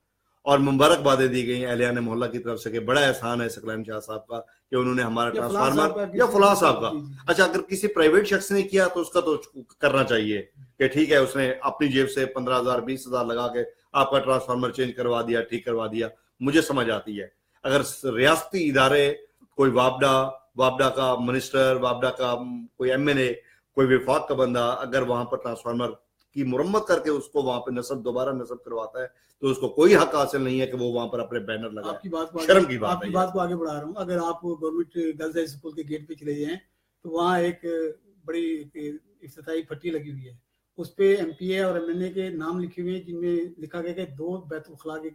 اور مبارکبادیں دی گئی اہلیان محلہ کی طرف سے کہ بڑا احسان ہے ثقلین شاہ صاحب کا کہ انہوں نے ہمارا ٹرانسفارمر, یا فلاں صاحب کا. اچھا, اگر کسی پرائیویٹ شخص نے کیا تو اس کا تو کرنا چاہیے کہ ٹھیک ہے, اس نے اپنی جیب سے 15,000 20,000 لگا کے آپ کا ٹرانسفارمر چینج کروا دیا, ٹھیک کروا دیا, مجھے سمجھ آتی ہے. اگر ریاستی ادارے, کوئی وابڈا کا منسٹر, وابڈا کا کوئی ایم این اے, کوئی وفاق کا بندہ اگر وہاں پر ٹرانسفارمر کی مرمت کر کے اس کو وہاں پہ دوبارہ نصب کرواتا ہے, تو اس کو کوئی حق حاصل نہیں ہے کہ وہ وہاں پر اپنے بینر لگائے. شرم کی بات ہے. آپ کی بات کو آگے بڑھا رہا ہوں. اگر آپ گورنمنٹ گرلز ہائی اسکول کے گیٹ پہ چلے جائیں تو وہاں ایک بڑی افتتاحی پٹی لگی ہوئی ہے, اس پہ ایم پی اے اور ایم این اے کے نام لکھے ہوئے ہیں, جن میں لکھا گیا کہ 2 بیت الخلاء کی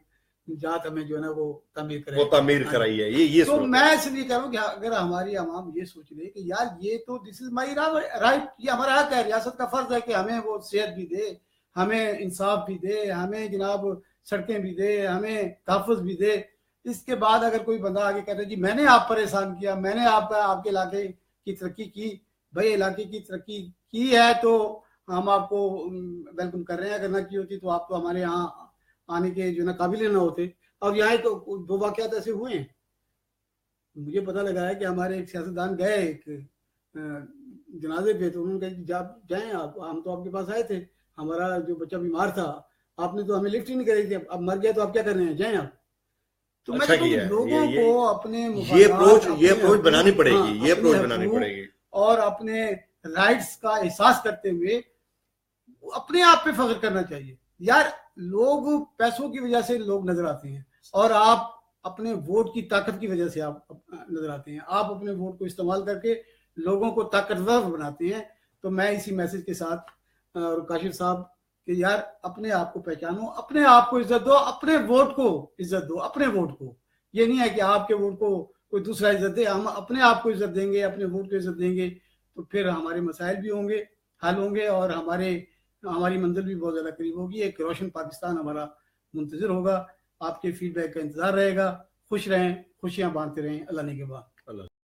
جات ہمیں جو ہے نا وہ تعمیر کرائی ہے. یہ تو میں اس لیے کہہ رہا ہوں کہ اگر ہماری عوام یہ سوچ لے کہ یار یہ تو دس از مائی رائٹ, یہ ہمارا حق ہے, ریاست کا فرض ہے کہ ہمیں وہ صحت بھی دے, ہمیں انصاف بھی دے, ہمیں جناب سڑکیں بھی دے, ہمیں تحفظ بھی دے. اس کے بعد اگر کوئی بندہ آگے کہتا ہے جی میں نے آپ پر احسان کیا, میں نے آپ کے علاقے کی ترقی کی, بھائی علاقے کی ترقی کی ہے تو ہم آپ کو ویلکم کر رہے ہیں, اگر نہ کی ہوتی تو آپ تو ہمارے یہاں آنے کے جو نا قابل نہ ہوتے. اور یہاں 2 واقعات ایسے ہوئے ہیں, مجھے پتہ لگا ہے کہ ہمارے ایک سیاستدان گئے ایک جنازے پہ, تو انہوں نے کہا جائیں آپ, ہم تو آپ کے پاس آئے تھے, ہمارا جو بچہ بیمار تھا, آپ نے تو ہمیں لفٹ ہی نہیں کری تھی, اب مر گیا تو آپ کیا کر رہے ہیں, جائیں آپ. تو میں کہتا ہوں لوگوں کو اپنے یہ اپروچ بنانی پڑے گی, یہ اپروچ بنانی پڑے گی, اور اپنے رائٹس کا احساس کرتے ہوئے اپنے آپ پہ فخر کرنا چاہیے. یار لوگ پیسوں کی وجہ سے لوگ نظر آتے ہیں, اور آپ اپنے ووٹ کی طاقت کی وجہ سے آپ نظر آتے ہیں. آپ اپنے ووٹ کو استعمال کر کے لوگوں کو طاقتور بناتے ہیں. تو میں اسی میسج کے ساتھ اور کاشف صاحب کہ یار اپنے آپ کو پہچانو, اپنے آپ کو عزت دو, اپنے ووٹ کو عزت دو, اپنے ووٹ کو. یہ نہیں ہے کہ آپ کے ووٹ کو کوئی دوسرا عزت دے. ہم اپنے آپ کو عزت دیں گے, اپنے ووٹ کو عزت دیں گے, تو پھر ہمارے مسائل بھی ہوں گے, حل ہوں گے, اور ہماری منزل بھی بہت زیادہ قریب ہوگی. ایک روشن پاکستان ہمارا منتظر ہوگا. آپ کے فیڈ بیک کا انتظار رہے گا. خوش رہیں, خوشیاں بانٹتے رہیں. اللہ نے کے بعد.